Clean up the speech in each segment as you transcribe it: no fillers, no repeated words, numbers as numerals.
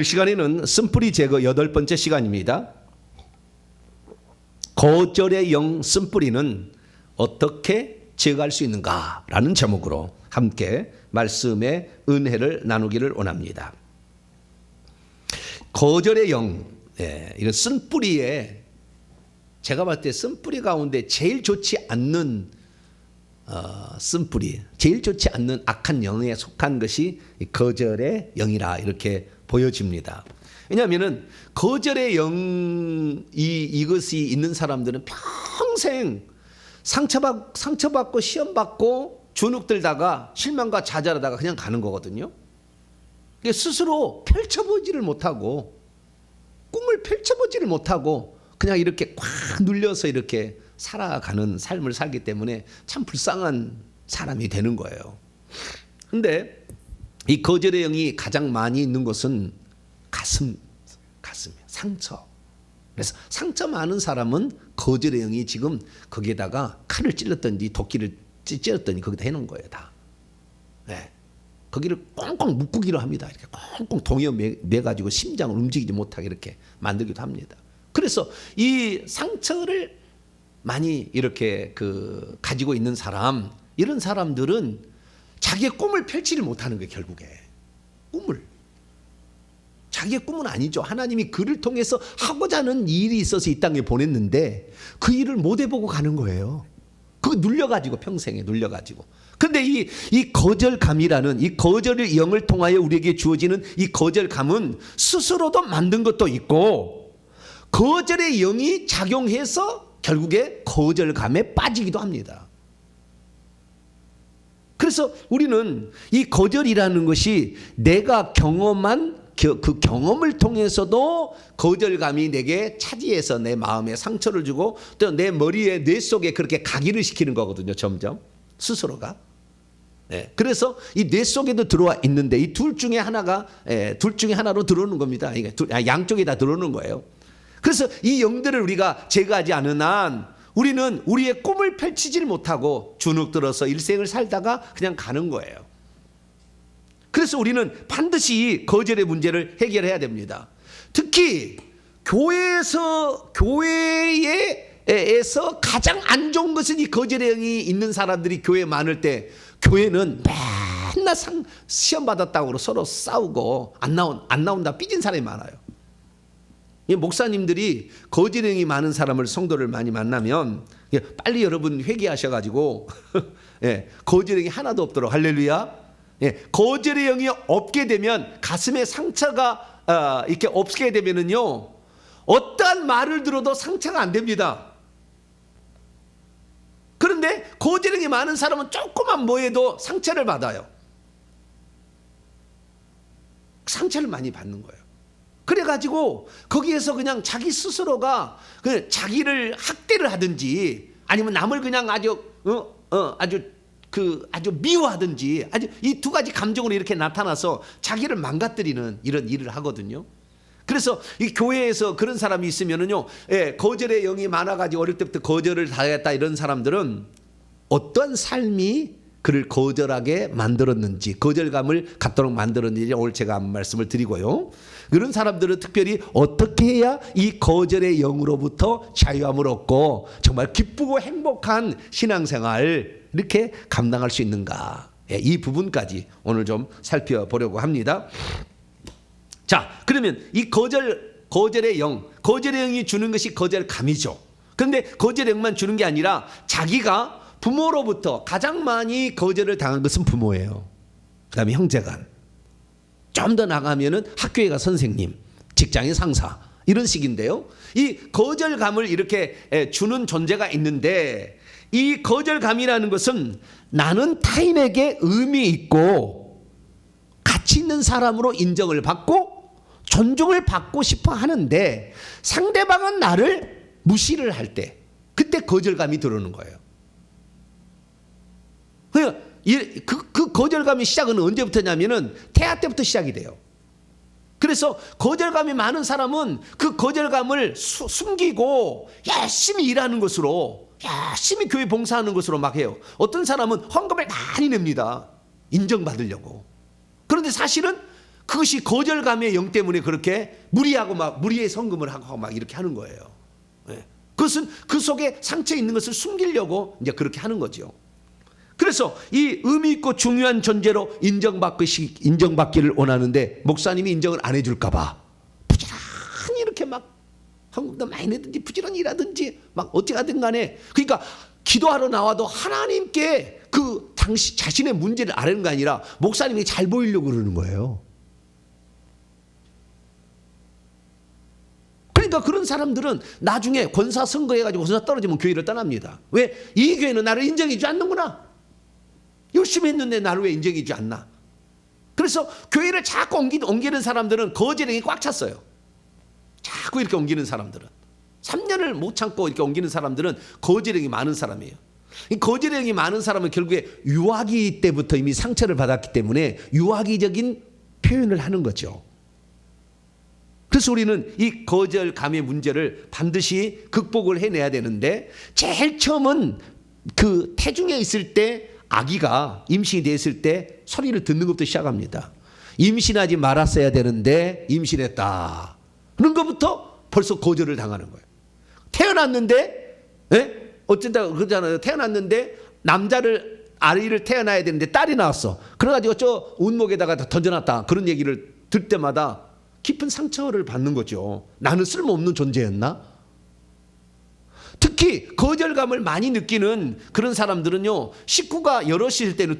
오늘 시간에는 쓴뿌리 제거 8번째 시간입니다. 거절의 영 쓴뿌리는 어떻게 제거할 수 있는가라는 제목으로 함께 말씀의 은혜를 나누기를 원합니다. 거절의 영, 이런 쓴뿌리에 제가 봤을 때 쓴뿌리 가운데 제일 좋지 않는 쓴뿌리, 제일 좋지 않는 악한 영에 속한 것이 거절의 영이라 이렇게 보여집니다. 왜냐하면은 거절의 영 이것이 있는 사람들은 평생 상처받고 시험받고 주눅들다가 실망과 좌절하다가 그냥 가는 거거든요. 스스로 펼쳐보지를 못하고 꿈을 펼쳐보지를 못하고 그냥 이렇게 꽉 눌려서 이렇게 살아가는 삶을 살기 때문에 참 불쌍한 사람이 되는 거예요. 근데 이 거절의 영이 가장 많이 있는 곳은 가슴이에요. 상처. 그래서 상처 많은 사람은 거절의 영이 지금 거기에다가 칼을 찔렀든지 도끼를 찔렀든지 거기다 해놓은 거예요, 다. 네. 거기를 꽁꽁 묶기로 합니다. 이렇게 꽁꽁 동여 매가지고 심장을 움직이지 못하게 이렇게 만들기도 합니다. 그래서 이 상처를 많이 이렇게 가지고 있는 사람, 이런 사람들은 자기의 꿈을 펼치지 못하는 거예요, 결국에. 꿈을. 자기의 꿈은 아니죠. 하나님이 그를 통해서 하고자 하는 일이 있어서 이 땅에 보냈는데 그 일을 못 해보고 가는 거예요. 그거 눌려가지고, 평생에 눌려가지고. 근데 이 거절감이라는 이 거절의 영을 통하여 우리에게 주어지는 이 거절감은 스스로도 만든 것도 있고 거절의 영이 작용해서 결국에 거절감에 빠지기도 합니다. 그래서 우리는 이 거절이라는 것이 내가 경험한 그 경험을 통해서도 거절감이 내게 차지해서 내 마음에 상처를 주고 또 내 머리에 뇌 속에 그렇게 각인을 시키는 거거든요. 점점 스스로가. 네. 그래서 이 뇌 속에도 들어와 있는데 이 둘 중에 하나로 들어오는 겁니다. 양쪽에 다 들어오는 거예요. 그래서 이 영들을 우리가 제거하지 않은 한 우리는 우리의 꿈을 펼치질 못하고 주눅 들어서 일생을 살다가 그냥 가는 거예요. 그래서 우리는 반드시 거절의 문제를 해결해야 됩니다. 특히 교회에서 가장 안 좋은 것은 이 거절의 영이 있는 사람들이 교회에 많을 때 교회는 맨날 시험 받았다고 서로 싸우고 안 나온다 삐진 사람이 많아요. 목사님들이 거절의 영이 많은 사람을 성도를 많이 만나면 빨리 여러분 회개하셔가지고 거절의 영이 하나도 없도록 할렐루야. 거절의 영이 없게 되면 가슴에 상처가 이렇게 없게 되면은요 어떠한 말을 들어도 상처가 안 됩니다. 그런데 거절의 영이 많은 사람은 조그만 뭐에도 상처를 받아요. 상처를 많이 받는 거예요. 그래가지고 거기에서 그냥 자기 스스로가 자기를 학대를 하든지 아니면 남을 그냥 아주 미워하든지 이 두 가지 감정으로 이렇게 나타나서 자기를 망가뜨리는 이런 일을 하거든요. 그래서 이 교회에서 그런 사람이 있으면은요, 거절의 영이 많아가지고 어릴 때부터 거절을 당했다 이런 사람들은 어떤 삶이 그를 거절하게 만들었는지, 거절감을 갖도록 만들었는지 오늘 제가 한 말씀을 드리고요. 그런 사람들은 특별히 어떻게 해야 이 거절의 영으로부터 자유함을 얻고 정말 기쁘고 행복한 신앙생활 이렇게 감당할 수 있는가, 이 부분까지 오늘 좀 살펴보려고 합니다. 자, 그러면 이 거절의 영이 주는 것이 거절감이죠. 그런데 거절의 영만 주는 게 아니라 자기가 부모로부터 가장 많이 거절을 당한 것은 부모예요. 그 다음에 형제간, 좀 더 나가면은 학교에 가 선생님, 직장의 상사, 이런 식인데요. 이 거절감을 이렇게 주는 존재가 있는데 이 거절감이라는 것은 나는 타인에게 의미 있고 가치 있는 사람으로 인정을 받고 존중을 받고 싶어 하는데 상대방은 나를 무시를 할 때 그때 거절감이 들어오는 거예요. 그 거절감의 시작은 언제부터냐면은 태아 때부터 시작이 돼요. 그래서 거절감이 많은 사람은 그 거절감을 숨기고 열심히 일하는 것으로, 열심히 교회 봉사하는 것으로 막 해요. 어떤 사람은 헌금을 많이 냅니다. 인정받으려고. 그런데 사실은 그것이 거절감의 영 때문에 그렇게 무리하고 막 무리의 성금을 하고 막 이렇게 하는 거예요. 예. 그것은 그 속에 상처 있는 것을 숨기려고 이제 그렇게 하는 거죠. 그래서 이 의미 있고 중요한 존재로 인정받기를 원하는데 목사님이 인정을 안 해줄까봐 부지런히 이렇게 막 헌금도 많이 내든지 부지런히 일하든지 막 어찌 하든 간에, 그러니까 기도하러 나와도 하나님께 그 당시 자신의 문제를 아는 게 아니라 목사님이 잘 보이려고 그러는 거예요. 그러니까 그런 사람들은 나중에 권사 선거해가지고 권사 떨어지면 교회를 떠납니다. 왜? 이 교회는 나를 인정해 주지 않는구나. 열심히 했는데 나를 왜 인정해 주지 않나. 그래서 교회를 자꾸 옮기는 사람들은 거절행이 꽉 찼어요. 자꾸 이렇게 옮기는 사람들은, 3년을 못 참고 이렇게 옮기는 사람들은 거절행이 많은 사람이에요. 이 거절행이 많은 사람은 결국에 유아기 때부터 이미 상처를 받았기 때문에 유아기적인 표현을 하는 거죠. 그래서 우리는 이 거절감의 문제를 반드시 극복을 해내야 되는데, 제일 처음은 그 태중에 있을 때, 아기가 임신이 됐을 때 소리를 듣는 것부터 시작합니다. 임신하지 말았어야 되는데 임신했다. 그런 것부터 벌써 거절을 당하는 거예요. 태어났는데, 어쩐다 그러잖아요. 태어났는데 아이를 태어나야 되는데 딸이 나왔어. 그래가지고 저 운목에다가 던져놨다. 그런 얘기를 들 때마다 깊은 상처를 받는 거죠. 나는 쓸모없는 존재였나? 특히 거절감을 많이 느끼는 그런 사람들은요, 식구가 여럿일 때는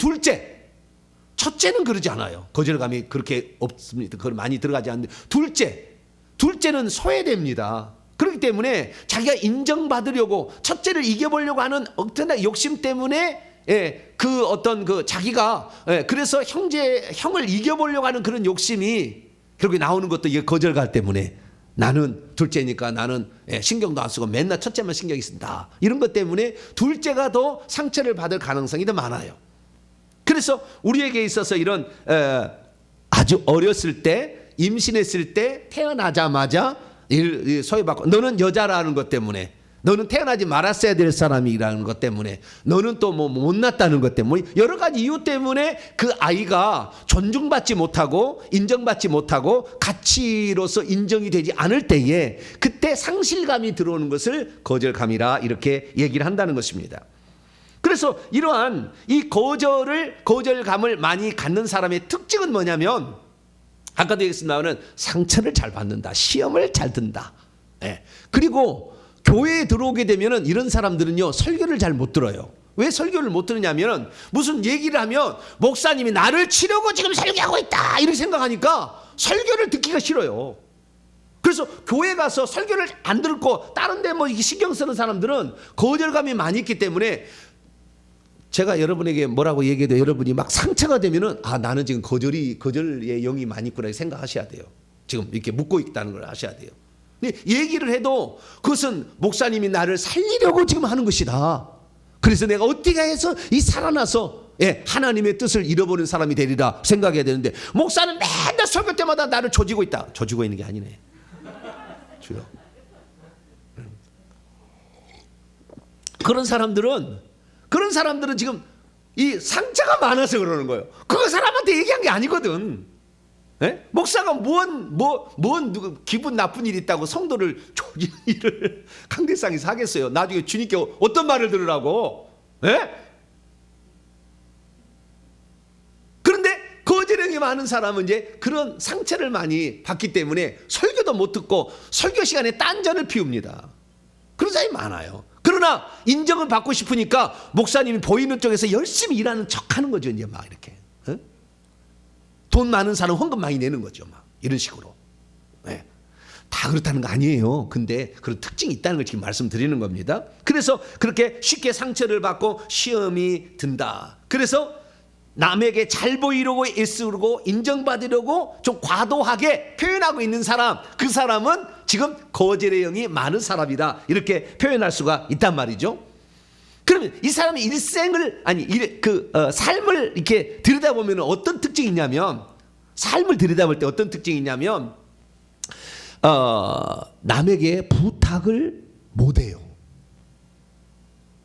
첫째는 그러지 않아요. 거절감이 그렇게 없습니다. 그걸 많이 들어가지 않는데, 둘째는 소외됩니다. 그렇기 때문에 자기가 인정받으려고, 첫째를 이겨보려고 하는 어떤 욕심 때문에, 그 어떤 그 자기가, 그래서 형을 이겨보려고 하는 그런 욕심이 결국에 나오는 것도 이게 거절감 때문에, 나는 둘째니까 나는 신경도 안 쓰고 맨날 첫째만 신경이 쓴다. 이런 것 때문에 둘째가 더 상처를 받을 가능성이 더 많아요. 그래서 우리에게 있어서 이런 아주 어렸을 때, 임신했을 때, 태어나자마자 소외받고, 너는 여자라는 것 때문에, 너는 태어나지 말았어야 될 사람이라는 것 때문에, 너는 또 뭐 못났다는 것 때문에, 여러 가지 이유 때문에 그 아이가 존중받지 못하고 인정받지 못하고 가치로서 인정이 되지 않을 때에, 그때 상실감이 들어오는 것을 거절감이라 이렇게 얘기를 한다는 것입니다. 그래서 이러한 이 거절감을 많이 갖는 사람의 특징은 뭐냐면, 아까도 얘기했습니다만 상처를 잘 받는다, 시험을 잘 든다. 그리고 교회에 들어오게 되면은 이런 사람들은요, 설교를 잘 못 들어요. 왜 설교를 못 들으냐면, 무슨 얘기를 하면 목사님이 나를 치려고 지금 설교하고 있다 이렇게 생각하니까 설교를 듣기가 싫어요. 그래서 교회 가서 설교를 안 듣고 다른 데 뭐 신경 쓰는 사람들은 거절감이 많이 있기 때문에, 제가 여러분에게 뭐라고 얘기해도 여러분이 막 상처가 되면은, 나는 지금 거절의 영이 많이 있구나 생각하셔야 돼요. 지금 이렇게 묻고 있다는 걸 아셔야 돼요. 얘기를 해도 그것은 목사님이 나를 살리려고 지금 하는 것이다. 그래서 내가 어떻게 해서 살아나서 하나님의 뜻을 잃어버린 사람이 되리라 생각해야 되는데, 목사는 맨날 설교 때마다 나를 조지고 있다. 조지고 있는 게 아니네. 주여. 그런 사람들은 지금 이 상처가 많아서 그러는 거예요. 그 사람한테 얘기한 게 아니거든. 목사가 누구 기분 나쁜 일이 있다고 성도를 조지는 일을 강대상에서 하겠어요. 나중에 주님께 어떤 말을 들으라고. 그런데 거절형이 많은 사람은 이제 그런 상처를 많이 받기 때문에 설교도 못 듣고 설교 시간에 딴전을 피웁니다. 그런 사람이 많아요. 그러나 인정을 받고 싶으니까 목사님이 보이는 쪽에서 열심히 일하는 척하는 거죠. 이제 막 이렇게. 돈 많은 사람 헌금 많이 내는 거죠. 막 이런 식으로. 다 그렇다는 거 아니에요. 근데 그런 특징이 있다는 걸 지금 말씀드리는 겁니다. 그래서 그렇게 쉽게 상처를 받고 시험이 든다. 그래서 남에게 잘 보이려고 애쓰고 인정받으려고 좀 과도하게 표현하고 있는 사람, 그 사람은 지금 거절의 영이 많은 사람이다. 이렇게 표현할 수가 있단 말이죠. 그러면 이 사람의 삶을 이렇게 들여다보면 어떤 특징이 있냐면, 삶을 들여다볼 때 어떤 특징이 있냐면, 남에게 부탁을 못해요.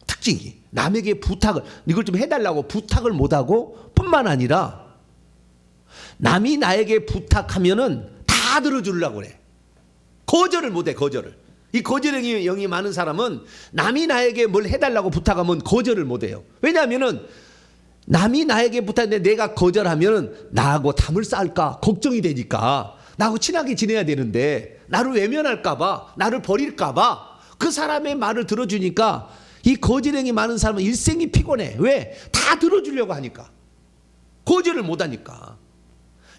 특징이 남에게 부탁을, 이걸 좀 해달라고 부탁을 못하고, 뿐만 아니라 남이 나에게 부탁하면은 다 들어주려고 그래. 거절을 못해, 거절을. 이 거절의 영이 많은 사람은 남이 나에게 뭘 해달라고 부탁하면 거절을 못해요. 왜냐하면은 남이 나에게 부탁했는데 내가 거절하면은 나하고 담을 쌓을까 걱정이 되니까, 나하고 친하게 지내야 되는데 나를 외면할까봐, 나를 버릴까봐 그 사람의 말을 들어주니까 이 거절행이 많은 사람은 일생이 피곤해. 왜? 다 들어주려고 하니까. 거절을 못하니까.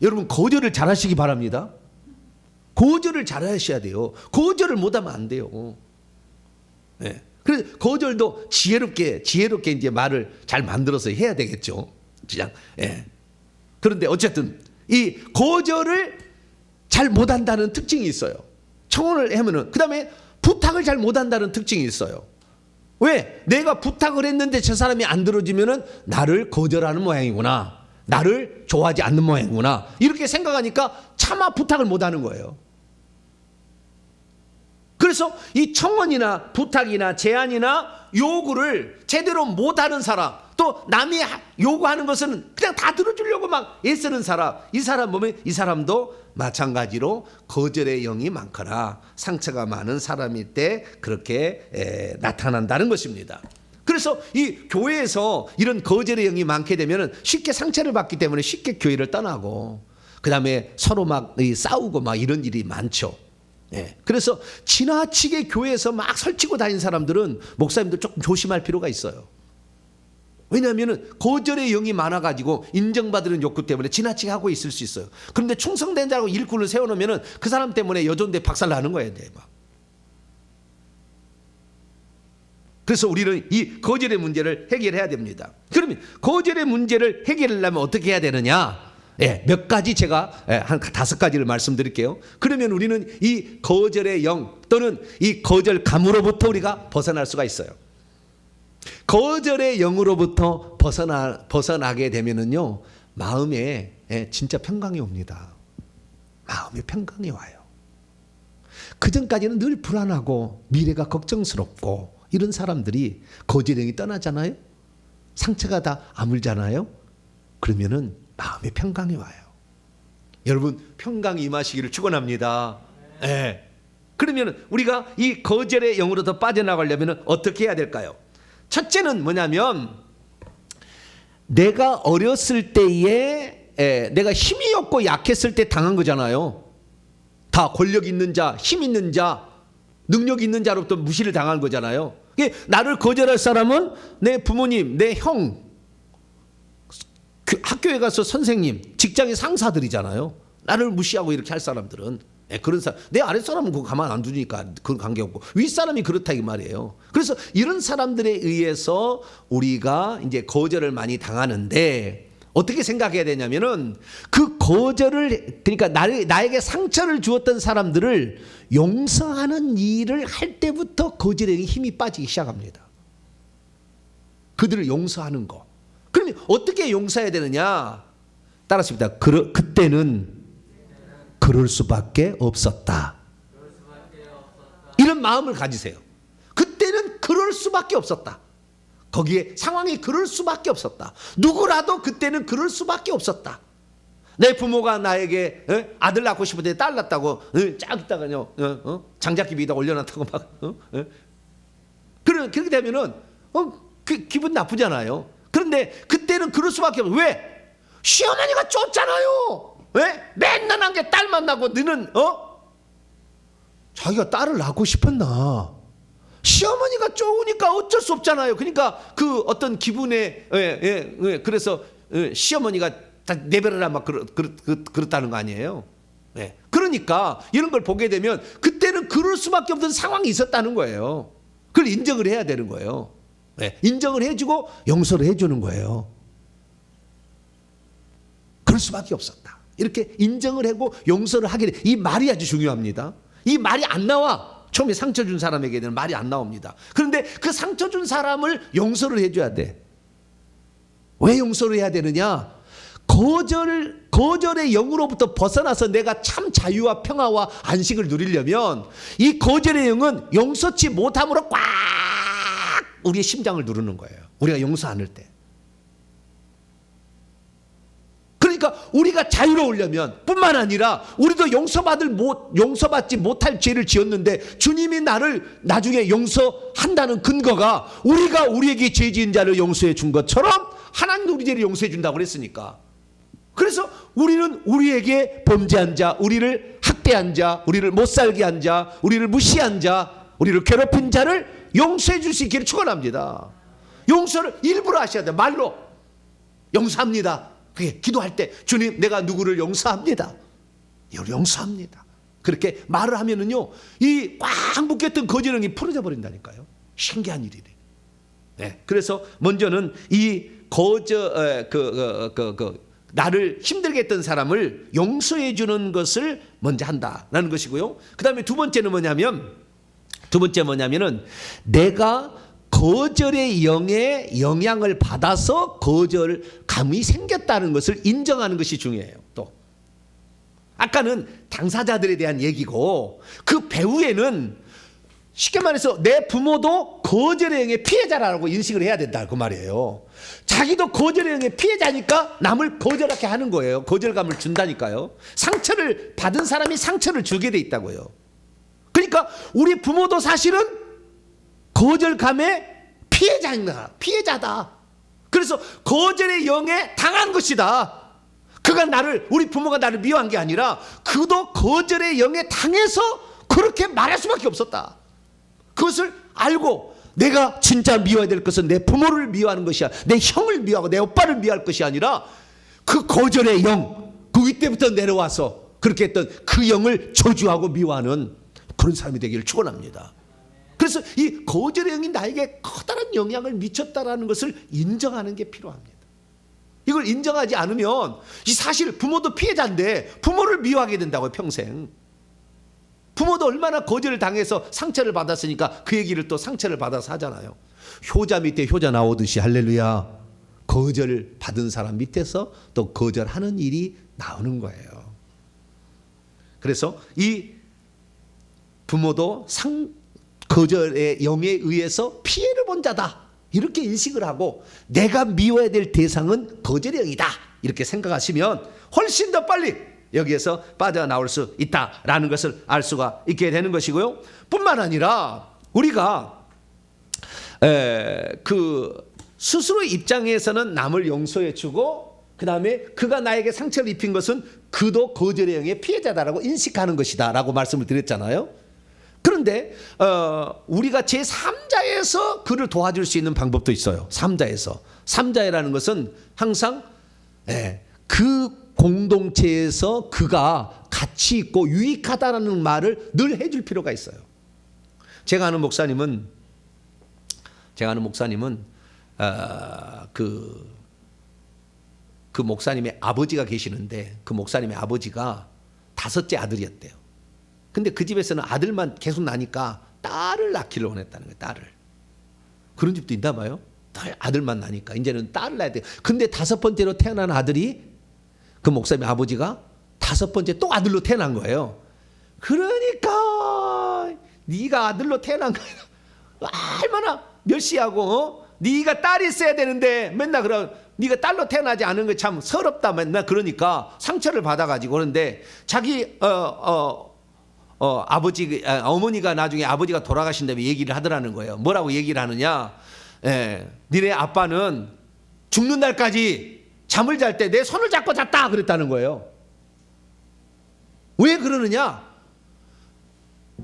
여러분, 거절을 잘하시기 바랍니다. 거절을 잘하셔야 돼요. 거절을 못하면 안 돼요. 네. 그래서 거절도 지혜롭게 이제 말을 잘 만들어서 해야 되겠죠. 그냥. 예. 그런데 어쨌든 이 거절을 잘 못한다는 특징이 있어요. 청혼을 하면은, 그다음에 부탁을 잘 못한다는 특징이 있어요. 왜? 내가 부탁을 했는데 저 사람이 안 들어주면은 나를 거절하는 모양이구나, 나를 좋아하지 않는 모양이구나, 이렇게 생각하니까 차마 부탁을 못하는 거예요. 그래서 이 청원이나 부탁이나 제안이나 요구를 제대로 못하는 사람, 또 남이 요구하는 것은 그냥 다 들어주려고 막 애쓰는 사람, 이 사람 보면 이 사람도 마찬가지로 거절의 영이 많거나 상처가 많은 사람일 때 그렇게 나타난다는 것입니다. 그래서 이 교회에서 이런 거절의 영이 많게 되면 쉽게 상처를 받기 때문에 쉽게 교회를 떠나고, 그 다음에 서로 막 싸우고 막 이런 일이 많죠. 예. 그래서 지나치게 교회에서 막 설치고 다니는 사람들은 목사님들 조금 조심할 필요가 있어요. 왜냐하면 거절의 영이 많아가지고 인정받으는 욕구 때문에 지나치게 하고 있을 수 있어요. 그런데 충성된 자라고 일꾼을 세워놓으면 그 사람 때문에 여전대 박살나는 거예요. 막. 그래서 우리는 이 거절의 문제를 해결해야 됩니다. 그러면 거절의 문제를 해결하려면 어떻게 해야 되느냐? 예, 몇 가지 제가 한 5가지를 말씀드릴게요. 그러면 우리는 이 거절의 영 또는 이 거절감으로부터 우리가 벗어날 수가 있어요. 거절의 영으로부터 벗어나게 되면은요, 마음에 진짜 평강이 옵니다. 마음에 평강이 와요. 그 전까지는 늘 불안하고 미래가 걱정스럽고 이런 사람들이 거절의 영이 떠나잖아요. 상처가 다 아물잖아요. 그러면은 마음에 평강이 와요. 여러분, 평강이 임하시기를 축원합니다. 네. 그러면 우리가 이 거절의 영으로부터 빠져나가려면 어떻게 해야 될까요? 첫째는 뭐냐면, 내가 어렸을 때에 내가 힘이 없고 약했을 때 당한 거잖아요. 다 권력 있는 자, 힘 있는 자, 능력 있는 자로부터 무시를 당한 거잖아요. 나를 거절할 사람은 내 부모님, 내 형, 학교에 가서 선생님, 직장의 상사들이잖아요. 나를 무시하고 이렇게 할 사람들은, 그런 사람, 내 아랫사람은 그거 가만 안 두니까 그건 관계없고 윗사람이 그렇다 이 말이에요. 그래서 이런 사람들에 의해서 우리가 이제 거절을 많이 당하는데, 어떻게 생각해야 되냐면은 그 거절을, 그러니까 나에게 상처를 주었던 사람들을 용서하는 일을 할 때부터 거절의 힘이 빠지기 시작합니다. 그들을 용서하는 거. 그러면 어떻게 용서해야 되느냐? 따라습니다. 그때는 그럴 수밖에 없었다. 이런 마음을 가지세요. 그때는 그럴 수밖에 없었다. 거기에 상황이 그럴 수밖에 없었다. 누구라도 그때는 그럴 수밖에 없었다. 내 부모가 나에게 아들 낳고 싶은데 딸 낳았다고 쫙 있다가요, 장작기 위에다 올려놨다고 막 그렇게 되면은 기분 나쁘잖아요. 그런데 그때는 그럴 수밖에 없어요. 왜? 시어머니가 쫓잖아요. 왜? 맨날 한 게 딸 만나고 너는 자기가 딸을 낳고 싶었나? 시어머니가 쫓으니까 어쩔 수 없잖아요. 그러니까 그 어떤 기분에 그래서 시어머니가 다 내버려라 막 그렇다는 거 아니에요. 그러니까 이런 걸 보게 되면 그때는 그럴 수밖에 없던 상황이 있었다는 거예요. 그걸 인정을 해야 되는 거예요. 인정을 해주고 용서를 해주는 거예요. 그럴 수밖에 없었다. 이렇게 인정을 하고 용서를 하게 돼. 이 말이 아주 중요합니다. 이 말이 안 나와. 처음에 상처 준 사람에게는 말이 안 나옵니다. 그런데 그 상처 준 사람을 용서를 해줘야 돼. 왜 용서를 해야 되느냐? 거절의 영으로부터 벗어나서 내가 참 자유와 평화와 안식을 누리려면 이 거절의 영은 용서치 못함으로 꽉 우리의 심장을 누르는 거예요. 우리가 용서 않을 때. 그러니까 그러니까 우리가 자유로우려면 뿐만 아니라 우리도 용서받지 못할 죄를 지었는데 주님이 나를 나중에 용서한다는 근거가 우리가 우리에게 죄 지은 자를 용서해 준 것처럼 하나님도 우리 죄를 용서해 준다고 그랬으니까. 그래서 우리는 우리에게 범죄한 자, 우리를 학대한 자, 우리를 못살게 한 자, 우리를 무시한 자, 우리를 괴롭힌 자를 용서해 줄 수 있기를 축원합니다. 용서를 일부러 하셔야 돼요. 말로 용서합니다. 그게 기도할 때 주님 내가 누구를 용서합니다. 용서합니다. 그렇게 말을 하면은요 이 꽉 묶였던 거짓령이 풀어져 버린다니까요. 신기한 일이래. 네. 그래서 먼저는 이 나를 힘들게 했던 사람을 용서해 주는 것을 먼저 한다라는 것이고요. 그 다음에 두 번째는 뭐냐면은 내가 거절의 영에 영향을 받아서 거절감이 생겼다는 것을 인정하는 것이 중요해요. 또 아까는 당사자들에 대한 얘기고 그 배후에는 쉽게 말해서 내 부모도 거절의 영의 피해자라고 인식을 해야 된다 그 말이에요. 자기도 거절의 영의 피해자니까 남을 거절하게 하는 거예요. 거절감을 준다니까요. 상처를 받은 사람이 상처를 주게 돼 있다고요. 그러니까 우리 부모도 사실은 거절감의 피해자다. 그래서 거절의 영에 당한 것이다. 우리 부모가 나를 미워한 게 아니라 그도 거절의 영에 당해서 그렇게 말할 수밖에 없었다. 그것을 알고 내가 진짜 미워야 될 것은 내 부모를 미워하는 것이야. 내 형을 미워하고 내 오빠를 미워할 것이 아니라 그 거절의 영, 그 윗대부터 내려와서 그렇게 했던 그 영을 저주하고 미워하는 그런 사람이 되기를 축원합니다. 그래서 이 거절의 영이 나에게 커다란 영향을 미쳤다라는 것을 인정하는 게 필요합니다. 이걸 인정하지 않으면 이 사실 부모도 피해자인데 부모를 미워하게 된다고요. 평생. 부모도 얼마나 거절을 당해서 상처를 받았으니까 그 얘기를 또 상처를 받아서 하잖아요. 효자 밑에 효자 나오듯이 할렐루야. 거절 받은 사람 밑에서 또 거절하는 일이 나오는 거예요. 그래서 이 부모도 거절의 영에 의해서 피해를 본 자다. 이렇게 인식을 하고 내가 미워야 될 대상은 거절의 영이다. 이렇게 생각하시면 훨씬 더 빨리 여기에서 빠져나올 수 있다라는 것을 알 수가 있게 되는 것이고요. 뿐만 아니라 우리가 스스로의 입장에서는 남을 용서해 주고 그 다음에 그가 나에게 상처를 입힌 것은 그도 거절의 영의 피해자다라고 인식하는 것이다 라고 말씀을 드렸잖아요. 그런데 우리가 제3자에서 그를 도와줄 수 있는 방법도 있어요. 3자라는 것은 항상 그 공동체에서 그가 가치 있고 유익하다라는 말을 늘 해줄 필요가 있어요. 제가 아는 목사님은 그 목사님의 아버지가 계시는데 그 목사님의 아버지가 5째 아들이었대요. 근데 그 집에서는 아들만 계속 나니까 딸을 낳기를 원했다는 거예요. 딸을. 그런 집도 있나 봐요. 아들만 나니까 이제는 딸을 낳아야 돼요. 근데 5번째로 태어난 아들이 그 목사님의 아버지가 5번째 또 아들로 태어난 거예요. 그러니까 네가 아들로 태어난 거야. 얼마나 멸시하고 네가 딸이 있어야 되는데 맨날 그런 네가 딸로 태어나지 않은 거 참 서럽다 맨날 그러니까 상처를 받아가지고 그런데 자기 어머니가 나중에 아버지가 다음에 얘기를 하더라는 거예요. 뭐라고 얘기를 하느냐? 니네 아빠는 죽는 날까지 잠을 잘 때 내 손을 잡고 잤다 그랬다는 거예요. 왜 그러느냐?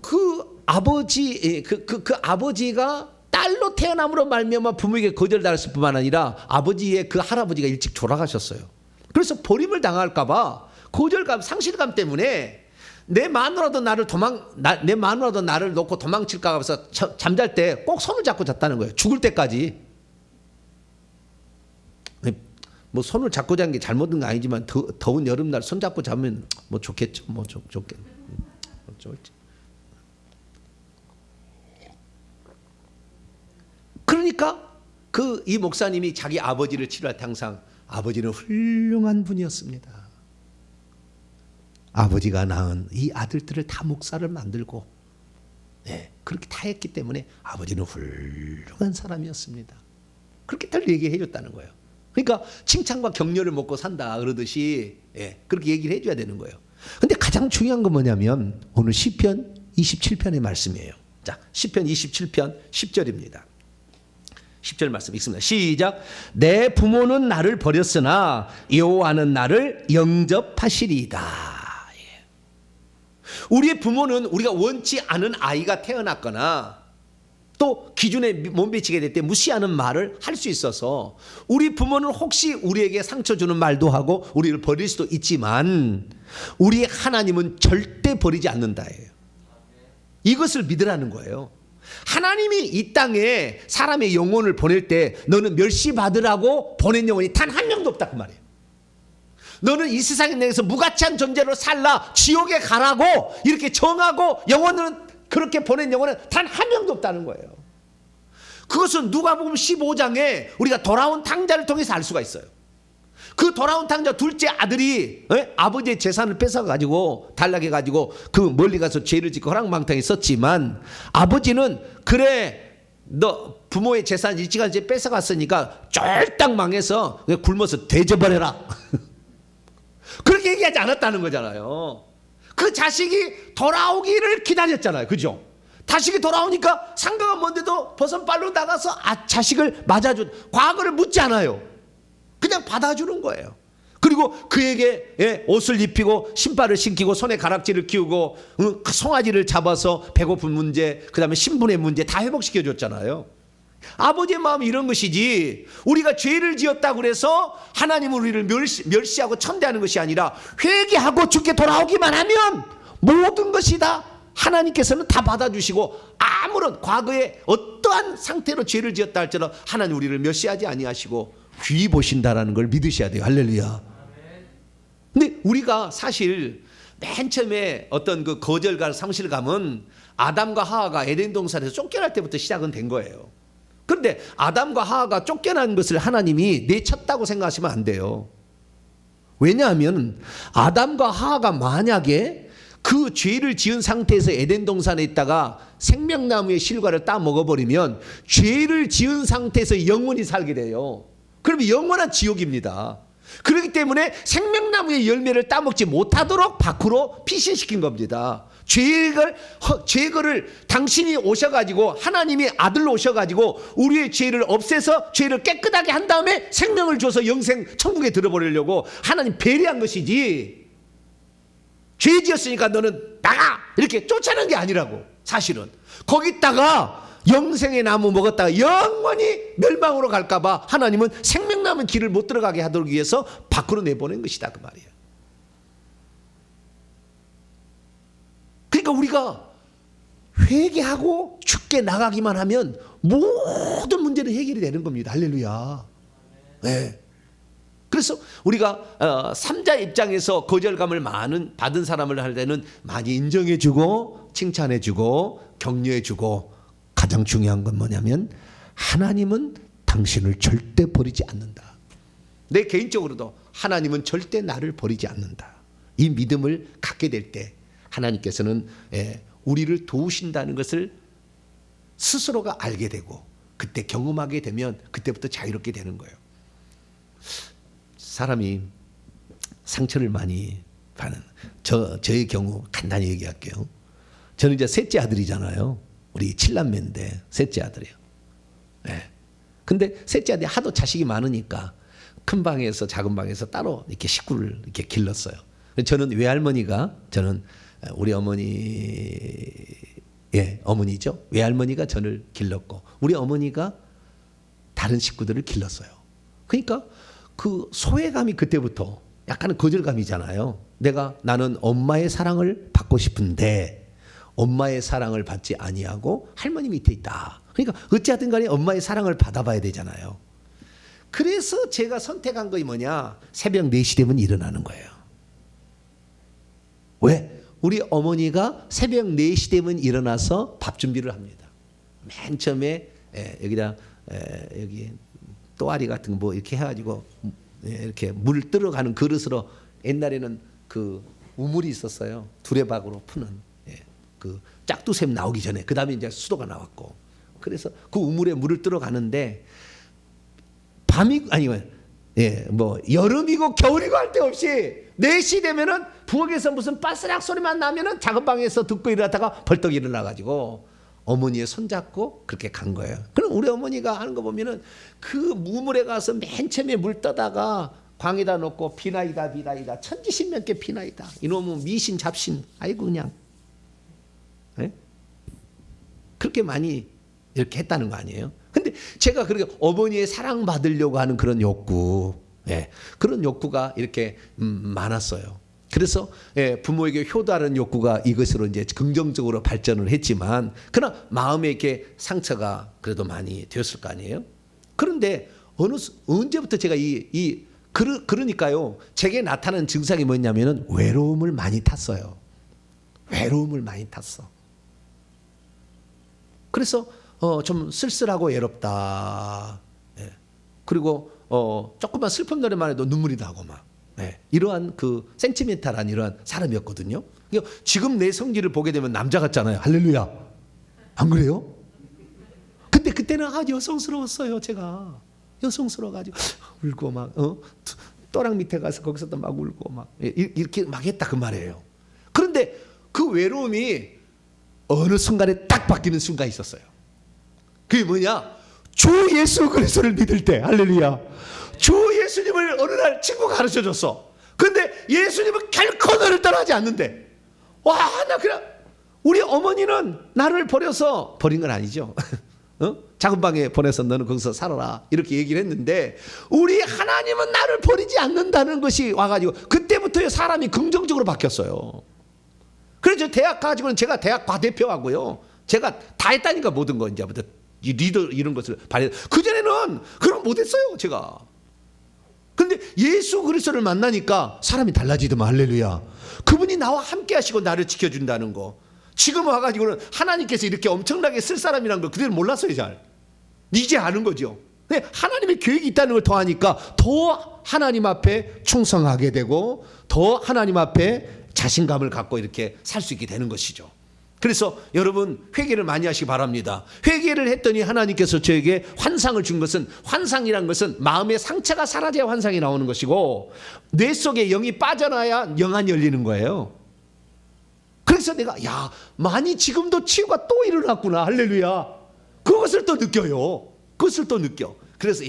그 아버지가 딸로 태어남으로 말미암아 부모에게 거절당했을 뿐만 아니라 아버지의 그 할아버지가 일찍 돌아가셨어요. 그래서 버림을 당할까봐 거절감, 상실감 때문에 내 마누라도 나를 놓고 도망칠까 봐서 잠잘 때 꼭 손을 잡고 잤다는 거예요. 죽을 때까지. 뭐 손을 잡고 자는 게 잘못된 건 아니지만 더운 여름날 손 잡고 자면 뭐 좋겠죠. 뭐 좋겠. 좋을지. 그러니까 이 목사님이 자기 아버지를 치료할 때 항상 아버지는 훌륭한 분이었습니다. 아버지가 낳은 이 아들들을 다 목사를 만들고 그렇게 다 했기 때문에 아버지는 훌륭한 사람이었습니다. 그렇게 늘 얘기해 줬다는 거예요. 그러니까 칭찬과 격려를 먹고 산다 그러듯이 그렇게 얘기를 해줘야 되는 거예요. 근데 가장 중요한 건 뭐냐면 오늘 시편 27편의 말씀이에요. 자, 시편 27편 10절입니다. 10절 말씀 읽습니다. 시작. 내 부모는 나를 버렸으나 여호와는 나를 영접하시리이다. 우리의 부모는 우리가 원치 않은 아이가 태어났거나 또 기준에 못 미치게 될 때 무시하는 말을 할 수 있어서 우리 부모는 혹시 우리에게 상처 주는 말도 하고 우리를 버릴 수도 있지만 우리 하나님은 절대 버리지 않는다예요. 이것을 믿으라는 거예요. 하나님이 이 땅에 사람의 영혼을 보낼 때 너는 멸시받으라고 보낸 영혼이 단 한 명도 없다 그 말이에요. 너는 이 세상에 내에서 무가치한 존재로 살라 지옥에 가라고 이렇게 정하고 영혼은 그렇게 보낸 영혼은 단 한 명도 없다는 거예요. 그것은 누가복음 15장에 우리가 돌아온 탕자를 통해서 알 수가 있어요. 그 돌아온 탕자 둘째 아들이 아버지의 재산을 뺏어가지고 단락해가지고 그 멀리 가서 죄를 짓고 허랑방탕에 썼지만 아버지는 그래 너 부모의 재산 일찌감치 뺏어갔으니까 쫄딱 망해서 굶어서 대접버려라. 그렇게 얘기하지 않았다는 거잖아요. 그 자식이 돌아오기를 기다렸잖아요. 그죠? 자식이 돌아오니까 상가가 먼데도 버선발로 나가서 자식을 맞아준 과거를 묻지 않아요. 그냥 받아주는 거예요. 그리고 그에게 옷을 입히고 신발을 신기고 손에 가락지를 끼우고 송아지를 잡아서 배고픈 문제 그 다음에 신분의 문제 다 회복시켜줬잖아요. 아버지의 마음이 이런 것이지 우리가 죄를 지었다고 그래서 하나님은 우리를 멸시하고 천대하는 것이 아니라 회개하고 주께 돌아오기만 하면 모든 것이 다 하나님께서는 다 받아주시고 아무런 과거에 어떠한 상태로 죄를 지었다 할지라도 하나님 우리를 멸시하지 아니하시고 귀히 보신다라는 걸 믿으셔야 돼요. 할렐루야. 근데 우리가 사실 맨 처음에 어떤 그 거절과 상실감은 아담과 하와가 에덴 동산에서 쫓겨날 때부터 시작은 된 거예요. 그런데 아담과 하와가 쫓겨난 것을 하나님이 내쳤다고 생각하시면 안 돼요. 왜냐하면 아담과 하와가 만약에 그 죄를 지은 상태에서 에덴 동산에 있다가 생명나무의 실과를 따 먹어버리면 죄를 지은 상태에서 영원히 살게 돼요. 그러면 영원한 지옥입니다. 그렇기 때문에 생명나무의 열매를 따먹지 못하도록 밖으로 피신시킨 겁니다. 죄를 당신이 오셔가지고 하나님이 아들로 오셔가지고 우리의 죄를 없애서 죄를 깨끗하게 한 다음에 생명을 줘서 영생 천국에 들어버리려고 하나님 배려한 것이지 죄 지었으니까 너는 나가 이렇게 쫓아낸 게 아니라고. 사실은 거기다가 영생의 나무 먹었다가 영원히 멸망으로 갈까봐 하나님은 생명나무 길을 못 들어가게 하도록 위해서 밖으로 내보낸 것이다 그 말이에요. 그러니까 우리가 회개하고 죽게 나가기만 하면 모든 문제는 해결이 되는 겁니다. 할렐루야. 네. 그래서 우리가 삼자 입장에서 거절감을 많은 받은 사람을 할 때는 많이 인정해주고 칭찬해주고 격려해주고 가장 중요한 건 뭐냐면 하나님은 당신을 절대 버리지 않는다. 내 개인적으로도 하나님은 절대 나를 버리지 않는다. 이 믿음을 갖게 될 때 하나님께서는 우리를 도우신다는 것을 스스로가 알게 되고 그때 경험하게 되면 그때부터 자유롭게 되는 거예요. 사람이 상처를 많이 받는 저의 경우 간단히 얘기할게요. 저는 이제 셋째 아들이잖아요. 우리 7남매인데 셋째 아들이에요. 네. 근데 셋째 아들이 하도 자식이 많으니까 큰 방에서 작은 방에서 따로 이렇게 식구를 이렇게 길렀어요. 저는 외할머니가 우리 어머니죠. 외할머니가 저를 길렀고 우리 어머니가 다른 식구들을 길렀어요. 그러니까 그 소외감이 그때부터 약간은 거절감이잖아요. 나는 엄마의 사랑을 받고 싶은데 엄마의 사랑을 받지 아니하고 할머니 밑에 있다. 그러니까 어찌하든 간에 엄마의 사랑을 받아봐야 되잖아요. 그래서 제가 선택한 것이 뭐냐? 새벽 4시 되면 일어나는 거예요. 왜? 우리 어머니가 새벽 4시 되면 일어나서 밥 준비를 합니다. 맨 처음에 여기다 여기 또아리 같은 거 뭐 이렇게 해가지고 이렇게 물 들어가는 그릇으로 옛날에는 그 우물이 있었어요. 두레박으로 푸는 그 짝두샘 나오기 전에 그 다음에 이제 수도가 나왔고 그래서 그 우물에 물을 들어가는데 밤이 아니면 예, 뭐 여름이고 겨울이고 할 데 없이 4시 되면은 부엌에서 무슨 빠스락 소리만 나면은 작은 방에서 듣고 일어나다가 벌떡 일어나가지고 어머니의 손잡고 그렇게 간 거예요. 그럼 우리 어머니가 하는 거 보면은 그 우물에 가서 맨 처음에 물 떠다가 광에다 놓고 비나이다 비나이다 천지신명께 비나이다 이놈은 미신 잡신 아이고 그냥 예? 그렇게 많이 이렇게 했다는 거 아니에요? 근데 제가 그렇게 어머니의 사랑받으려고 하는 그런 욕구, 예, 그런 욕구가 이렇게 많았어요. 그래서 예, 부모에게 효도하는 욕구가 이것으로 이제 긍정적으로 발전을 했지만, 그러나 마음에 이렇게 상처가 그래도 많이 되었을 거 아니에요? 그런데 언제부터 제가 그러니까요, 제게 나타나는 증상이 뭐냐면은 외로움을 많이 탔어요. 외로움을 많이 탔어. 그래서 좀 쓸쓸하고 외롭다. 예. 그리고 조금만 슬픈 노래만 해도 눈물이 나고 막. 예. 이러한 그 센티멘탈한 이러한 사람이었거든요. 지금 내 성질을 보게 되면 남자 같잖아요. 할렐루야. 안 그래요? 근데 그때는 여성스러웠어요. 제가 여성스러워가지고 울고 막 또랑 밑에 가서 거기서도 막 울고 막 이렇게 막 했다 그 말이에요. 그런데 그 외로움이 어느 순간에 딱 바뀌는 순간이 있었어요. 그게 뭐냐? 주 예수 그리스도를 믿을 때, 할렐루야. 주 예수님을 어느 날 친구가 가르쳐줬어. 근데 예수님은 결코 너를 떠나지 않는데, 와, 나 그냥 우리 어머니는 나를 버려서 버린 건 아니죠. 작은 방에 보내서 너는 거기서 살아라 이렇게 얘기를 했는데, 우리 하나님은 나를 버리지 않는다는 것이 와가지고 그때부터 사람이 긍정적으로 바뀌었어요. 그래서 대학 가지고는 제가 대학 과대표하고요, 제가 다 했다니까. 모든 거 이제부터 리더 이런 것을 발휘. 그 전에는 그런 못했어요 제가. 근데 예수 그리스도를 만나니까 사람이 달라지더만. 할렐루야. 그분이 나와 함께 하시고 나를 지켜준다는 거. 지금 와가지고는 하나님께서 이렇게 엄청나게 쓸 사람이라는 걸 그대로 몰랐어요. 잘 이제 아는 거죠. 근데 하나님의 계획이 있다는 걸 더하니까 더 하나님 앞에 충성하게 되고, 더 하나님 앞에 자신감을 갖고 이렇게 살 수 있게 되는 것이죠. 그래서 여러분 회개를 많이 하시기 바랍니다. 회개를 했더니 하나님께서 저에게 환상을 준 것은, 환상이란 것은 마음의 상처가 사라져야 환상이 나오는 것이고, 뇌 속에 영이 빠져나야 영안이 열리는 거예요. 그래서 내가 많이 지금도 치유가 또 일어났구나. 할렐루야. 그것을 또 느껴요. 그것을 또 느껴. 그래서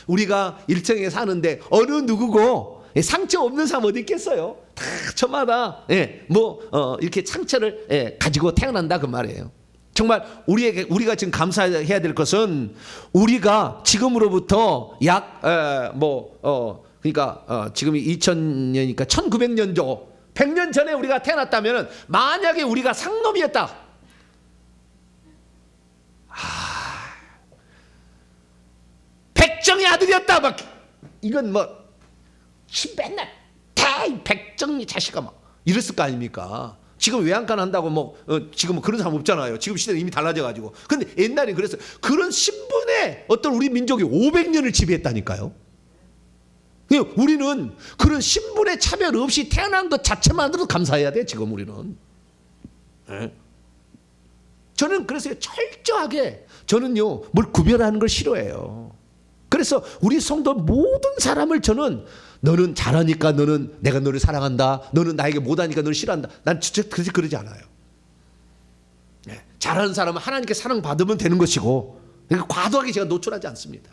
우리가 일정에 사는데 어느 누구고 상처 없는 사람 어디 있겠어요? 다 저마다 이렇게 상처를 가지고 태어난다 그 말이에요. 정말 우리가 지금 감사해야 될 것은, 우리가 지금으로부터 그러니까 지금이 2000년이니까 1900년도 100년 전에 우리가 태어났다면, 만약에 우리가 상놈이었다, 백정의 아들이었다, 막 이건 맨날 다 백정이 자식아 막 이랬을 거 아닙니까? 지금 외양간 한다고 지금 그런 사람 없잖아요. 지금 시대는 이미 달라져가지고. 근데 옛날에 그래서 그런 신분의 어떤 우리 민족이 500년을 지배했다니까요. 우리는 그런 신분의 차별 없이 태어난 것 자체만으로도 감사해야 돼. 지금 우리는. 저는 그래서 철저하게, 저는요 뭘 구별하는 걸 싫어해요. 그래서 우리 성도 모든 사람을 저는, 너는 잘하니까 내가 너를 사랑한다, 너는 나에게 못하니까 너를 싫어한다, 난 진짜 그러지 않아요. 잘하는 사람은 하나님께 사랑받으면 되는 것이고, 과도하게 제가 노출하지 않습니다.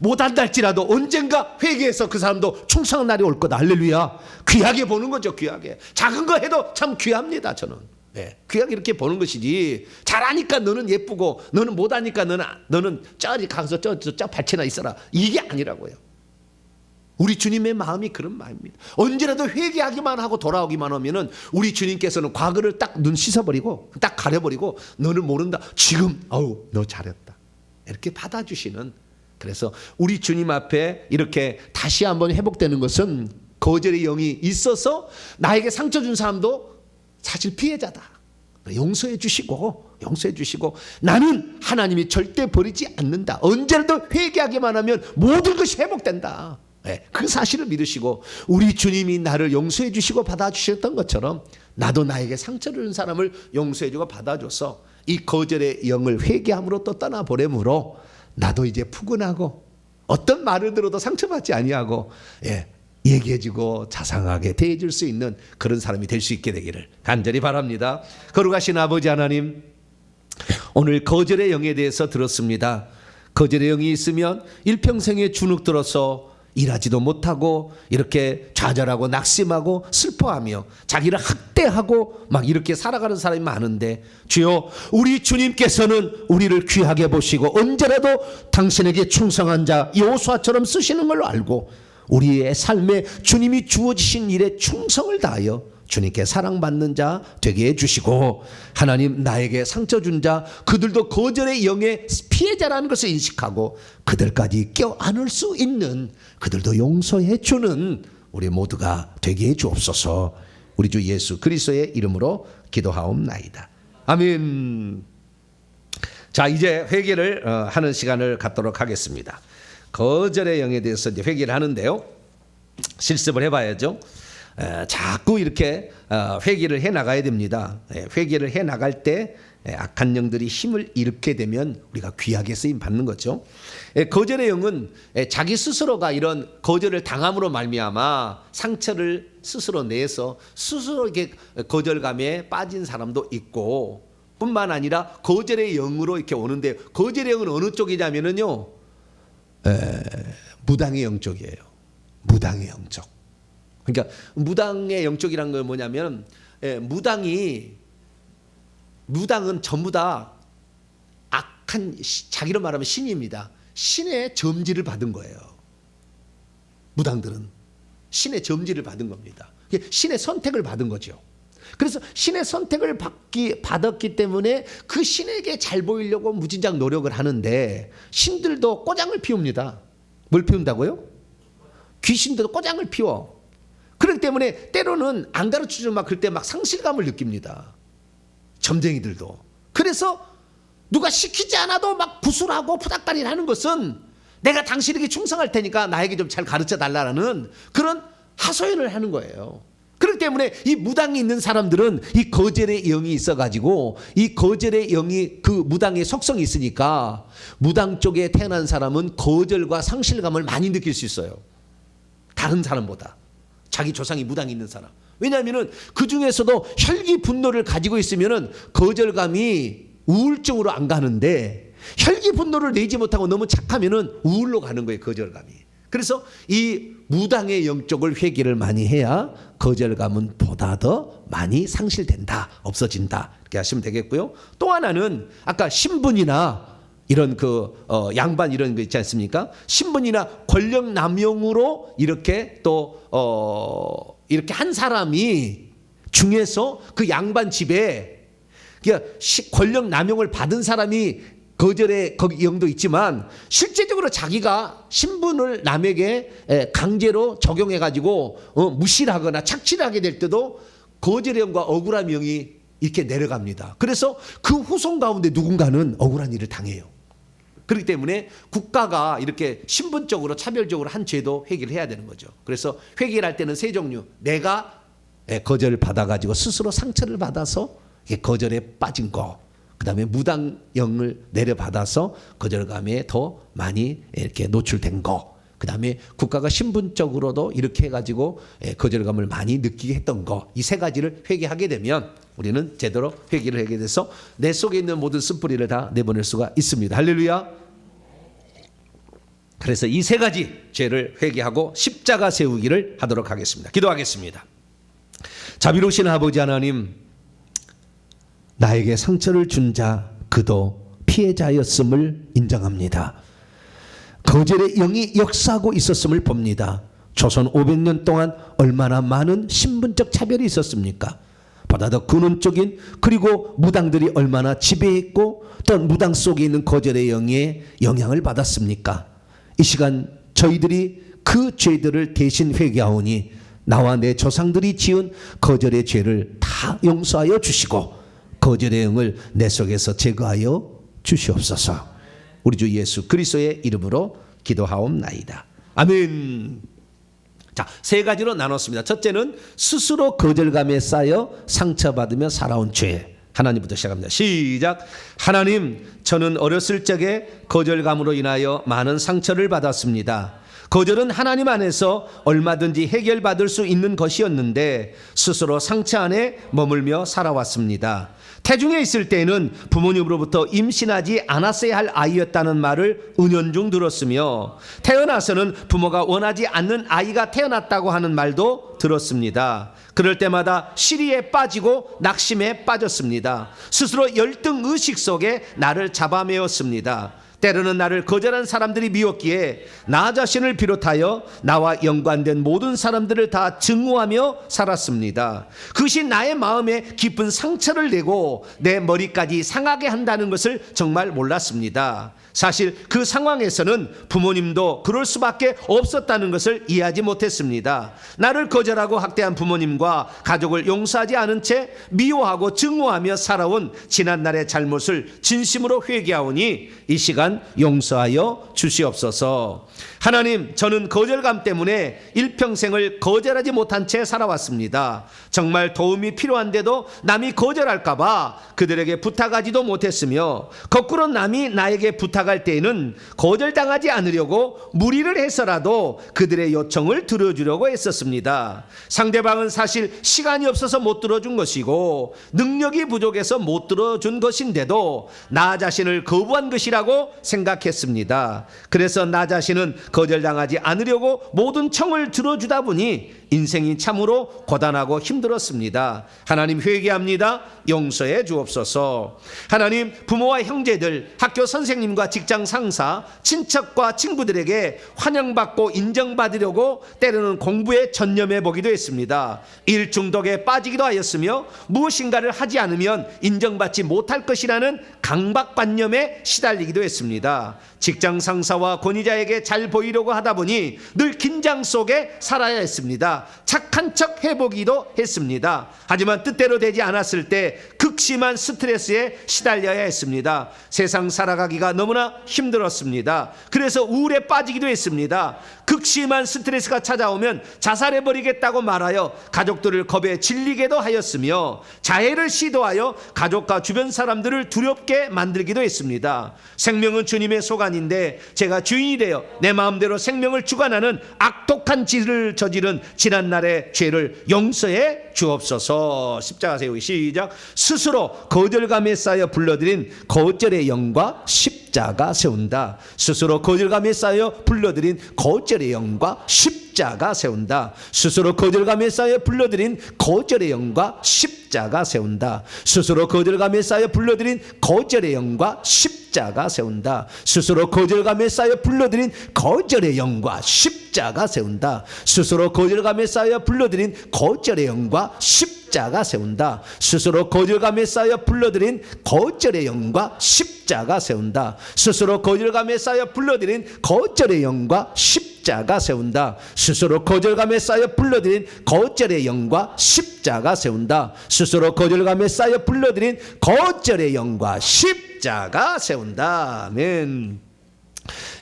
못한다 할지라도 언젠가 회개해서 그 사람도 충성한 날이 올 거다. 할렐루야. 귀하게 보는 거죠. 귀하게. 작은 거 해도 참 귀합니다. 저는 귀하게 이렇게 보는 것이지, 잘하니까 너는 예쁘고 너는 못하니까 너는 저리 가서 저 발치나 있어라, 이게 아니라고요. 우리 주님의 마음이 그런 마음입니다. 언제라도 회개하기만 하고 돌아오기만 하면은 우리 주님께서는 과거를 딱 눈 씻어버리고 딱 가려버리고, 너를 모른다, 지금 너 잘했다 이렇게 받아주시는. 그래서 우리 주님 앞에 이렇게 다시 한번 회복되는 것은, 거절의 영이 있어서 나에게 상처 준 사람도 사실 피해자다, 용서해 주시고 나는 하나님이 절대 버리지 않는다, 언제라도 회개하기만 하면 모든 것이 회복된다, 그 사실을 믿으시고, 우리 주님이 나를 용서해 주시고 받아주셨던 것처럼 나도 나에게 상처를 준 사람을 용서해 주고 받아줘서 이 거절의 영을 회개함으로 또 떠나보내므로 나도 이제 푸근하고 어떤 말을 들어도 상처받지 아니하고 얘기해주고 자상하게 대해줄 수 있는 그런 사람이 될 수 있게 되기를 간절히 바랍니다. 거룩하신 아버지 하나님, 오늘 거절의 영에 대해서 들었습니다. 거절의 영이 있으면 일평생에 주눅 들어서 일하지도 못하고 이렇게 좌절하고 낙심하고 슬퍼하며 자기를 학대하고 막 이렇게 살아가는 사람이 많은데, 주여, 우리 주님께서는 우리를 귀하게 보시고 언제라도 당신에게 충성한 자 여호수아처럼 쓰시는 걸로 알고 우리의 삶에 주님이 주어지신 일에 충성을 다하여 주님께 사랑받는 자 되게 해주시고, 하나님, 나에게 상처 준 자, 그들도 거절의 영의 피해자라는 것을 인식하고 그들까지 껴안을 수 있는, 그들도 용서해 주는 우리 모두가 되게 해 주옵소서. 우리 주 예수 그리스도의 이름으로 기도하옵나이다. 아멘. 자, 이제 회개를 하는 시간을 갖도록 하겠습니다. 거절의 영에 대해서 이제 회개를 하는데요, 실습을 해봐야죠. 자꾸 이렇게 회개를 해 나가야 됩니다. 회개를 해 나갈 때 악한 영들이 힘을 잃게 되면 우리가 귀하게 쓰임 받는 거죠. 거절의 영은 자기 스스로가 이런 거절을 당함으로 말미암아 상처를 스스로 내서 스스로 이렇게 거절감에 빠진 사람도 있고, 뿐만 아니라 거절의 영으로 이렇게 오는데, 거절의 영은 어느 쪽이냐면요, 무당의 영 쪽이에요. 무당의 영 쪽. 그러니까 무당의 영적이란 건 뭐냐면, 무당은 전부 다 악한, 자기로 말하면 신입니다. 신의 점지를 받은 거예요. 무당들은 신의 점지를 받은 겁니다. 신의 선택을 받은 거죠. 그래서 신의 선택을 받았기 때문에 그 신에게 잘 보이려고 무진장 노력을 하는데, 신들도 꼬장을 피웁니다. 뭘 피운다고요? 귀신들도 꼬장을 피워. 그렇기 때문에 때로는 안 가르쳐주면 막 그때 막 상실감을 느낍니다. 점쟁이들도. 그래서 누가 시키지 않아도 막 구술하고 푸닥다리를 하는 것은 내가 당신에게 충성할 테니까 나에게 좀 잘 가르쳐 달라는 그런 하소연을 하는 거예요. 그렇기 때문에 이 무당이 있는 사람들은 이 거절의 영이 있어가지고, 이 거절의 영이 그 무당의 속성이 있으니까 무당 쪽에 태어난 사람은 거절과 상실감을 많이 느낄 수 있어요. 다른 사람보다. 자기 조상이 무당이 있는 사람. 왜냐하면 그 중에서도 혈기 분노를 가지고 있으면 거절감이 우울증으로 안 가는데, 혈기 분노를 내지 못하고 너무 착하면 우울로 가는 거예요, 거절감이. 그래서 이 무당의 영적을 회개를 많이 해야 거절감은 보다 더 많이 상실된다, 없어진다, 이렇게 하시면 되겠고요. 또 하나는 아까 신분이나 이런 양반 이런 거 있지 않습니까? 신분이나 권력 남용으로 이렇게 또 이렇게 한 사람이 중에서 그 양반 집에, 그러니까 권력 남용을 받은 사람이 거절의 영도 있지만, 실제적으로 자기가 신분을 남에게 강제로 적용해 가지고 무시를 하거나 착취를 하게 될 때도 거절의 영과 억울함 영이 이렇게 내려갑니다. 그래서 그 후손 가운데 누군가는 억울한 일을 당해요. 그렇기 때문에 국가가 이렇게 신분적으로 차별적으로 한 죄도 회개를 해야 되는 거죠. 그래서 회개를 할 때는 세 종류. 내가 거절을 받아가지고 스스로 상처를 받아서 거절에 빠진 거, 그 다음에 무당영을 내려받아서 거절감에 더 많이 이렇게 노출된 거, 그 다음에 국가가 신분적으로도 이렇게 해가지고 거절감을 많이 느끼게 했던 거, 이 세 가지를 회개하게 되면 우리는 제대로 회개를 하게 돼서 내 속에 있는 모든 쓴뿌리를 다 내보낼 수가 있습니다. 할렐루야. 그래서 이 세 가지 죄를 회개하고 십자가 세우기를 하도록 하겠습니다. 기도하겠습니다. 자비로우신 아버지 하나님, 나에게 상처를 준 자 그도 피해자였음을 인정합니다. 거절의 영이 역사하고 있었음을 봅니다. 조선 500년 동안 얼마나 많은 신분적 차별이 있었습니까? 보다 더 근원적인, 그리고 무당들이 얼마나 지배했고 또 무당 속에 있는 거절의 영에 영향을 받았습니까? 이 시간 저희들이 그 죄들을 대신 회개하오니 나와 내 조상들이 지은 거절의 죄를 다 용서하여 주시고 거절의 영을 내 속에서 제거하여 주시옵소서. 우리 주 예수 그리스도의 이름으로 기도하옵나이다. 아멘. 자, 세 가지로 나눴습니다. 첫째는 스스로 거절감에 쌓여 상처받으며 살아온 죄. 하나님부터 시작합니다. 시작. 하나님, 저는 어렸을 적에 거절감으로 인하여 많은 상처를 받았습니다. 거절은 하나님 안에서 얼마든지 해결받을 수 있는 것이었는데 스스로 상처 안에 머물며 살아왔습니다. 태중에 있을 때에는 부모님으로부터 임신하지 않았어야 할 아이였다는 말을 은연중 들었으며 태어나서는 부모가 원하지 않는 아이가 태어났다고 하는 말도 들었습니다. 그럴 때마다 시리에 빠지고 낙심에 빠졌습니다. 스스로 열등의식 속에 나를 잡아매었습니다. 때로는 나를 거절한 사람들이 미웠기에 나 자신을 비롯하여 나와 연관된 모든 사람들을 다 증오하며 살았습니다. 그것이 나의 마음에 깊은 상처를 내고 내 머리까지 상하게 한다는 것을 정말 몰랐습니다. 사실 그 상황에서는 부모님도 그럴 수밖에 없었다는 것을 이해하지 못했습니다. 나를 거절하고 학대한 부모님과 가족을 용서하지 않은 채 미워하고 증오하며 살아온 지난날의 잘못을 진심으로 회개하오니 이 시간 용서하여 주시옵소서. 하나님, 저는 거절감 때문에 일평생을 거절하지 못한 채 살아왔습니다. 정말 도움이 필요한데도 남이 거절할까 봐 그들에게 부탁하지도 못했으며 거꾸로 남이 나에게 부탁할 때에는 거절당하지 않으려고 무리를 해서라도 그들의 요청을 들어주려고 했었습니다. 상대방은 사실 시간이 없어서 못 들어준 것이고 능력이 부족해서 못 들어준 것인데도 나 자신을 거부한 것이라고 생각했습니다. 그래서 나 자신은 거절당하지 않으려고 모든 청을 들어주다 보니 인생이 참으로 고단하고 힘들었습니다. 하나님, 회개합니다. 용서해 주옵소서. 하나님, 부모와 형제들, 학교 선생님과 직장 상사, 친척과 친구들에게 환영받고 인정받으려고 때로는 공부에 전념해 보기도 했습니다. 일 중독에 빠지기도 하였으며 무엇인가를 하지 않으면 인정받지 못할 것이라는 강박관념에 시달리기도 했습니다. 직장 상사와 권위자에게 잘 보이려고 하다 보니 늘 긴장 속에 살아야 했습니다. 착한 척 해보기도 했습니다. 하지만 뜻대로 되지 않았을 때 극심한 스트레스에 시달려야 했습니다. 세상 살아가기가 너무나 힘들었습니다. 그래서 우울에 빠지기도 했습니다. 극심한 스트레스가 찾아오면 자살해버리겠다고 말하여 가족들을 겁에 질리게도 하였으며 자해를 시도하여 가족과 주변 사람들을 두렵게 만들기도 했습니다. 생명은 주님의 소관인데 제가 주인이 되어 내 마음대로 생명을 주관하는 악독한 짓을 저지른 지난날의 죄를 용서해 주옵소서. 십자가 세우기 시작. 스스로 거절감에 쌓여 불러들인 거절의 영과 십자가 세운다. 스스로 거절감에 쌓여 불러들인 거절의 영과 십자가 세운다. 스스로 거절감에 쌓여 불러들인 거절의 영과 십자가 세운다. 스스로 거절감에 쌓여 불러들인 거절의 영과 십자가 세운다. 스스로 거절감에 쌓여 불러들인 거절의 영과 십자가 세운다. 스스로 거절감에 쌓여 불러들인 거절의 영과 십자가 세운다. 스스로 거절감에 쌓여 불러들인 거절의 영과 십자가 세운다. 스스로 거절감에 쌓여 불러들인 거절의 영과 십자가 세운다. 스스로 거절감에 쌓여 불러들인 거절의 영과 십자가 세운다. 스스로 거절감에 쌓여 불러들인 거절의 영과 십자가 세운다. 아멘.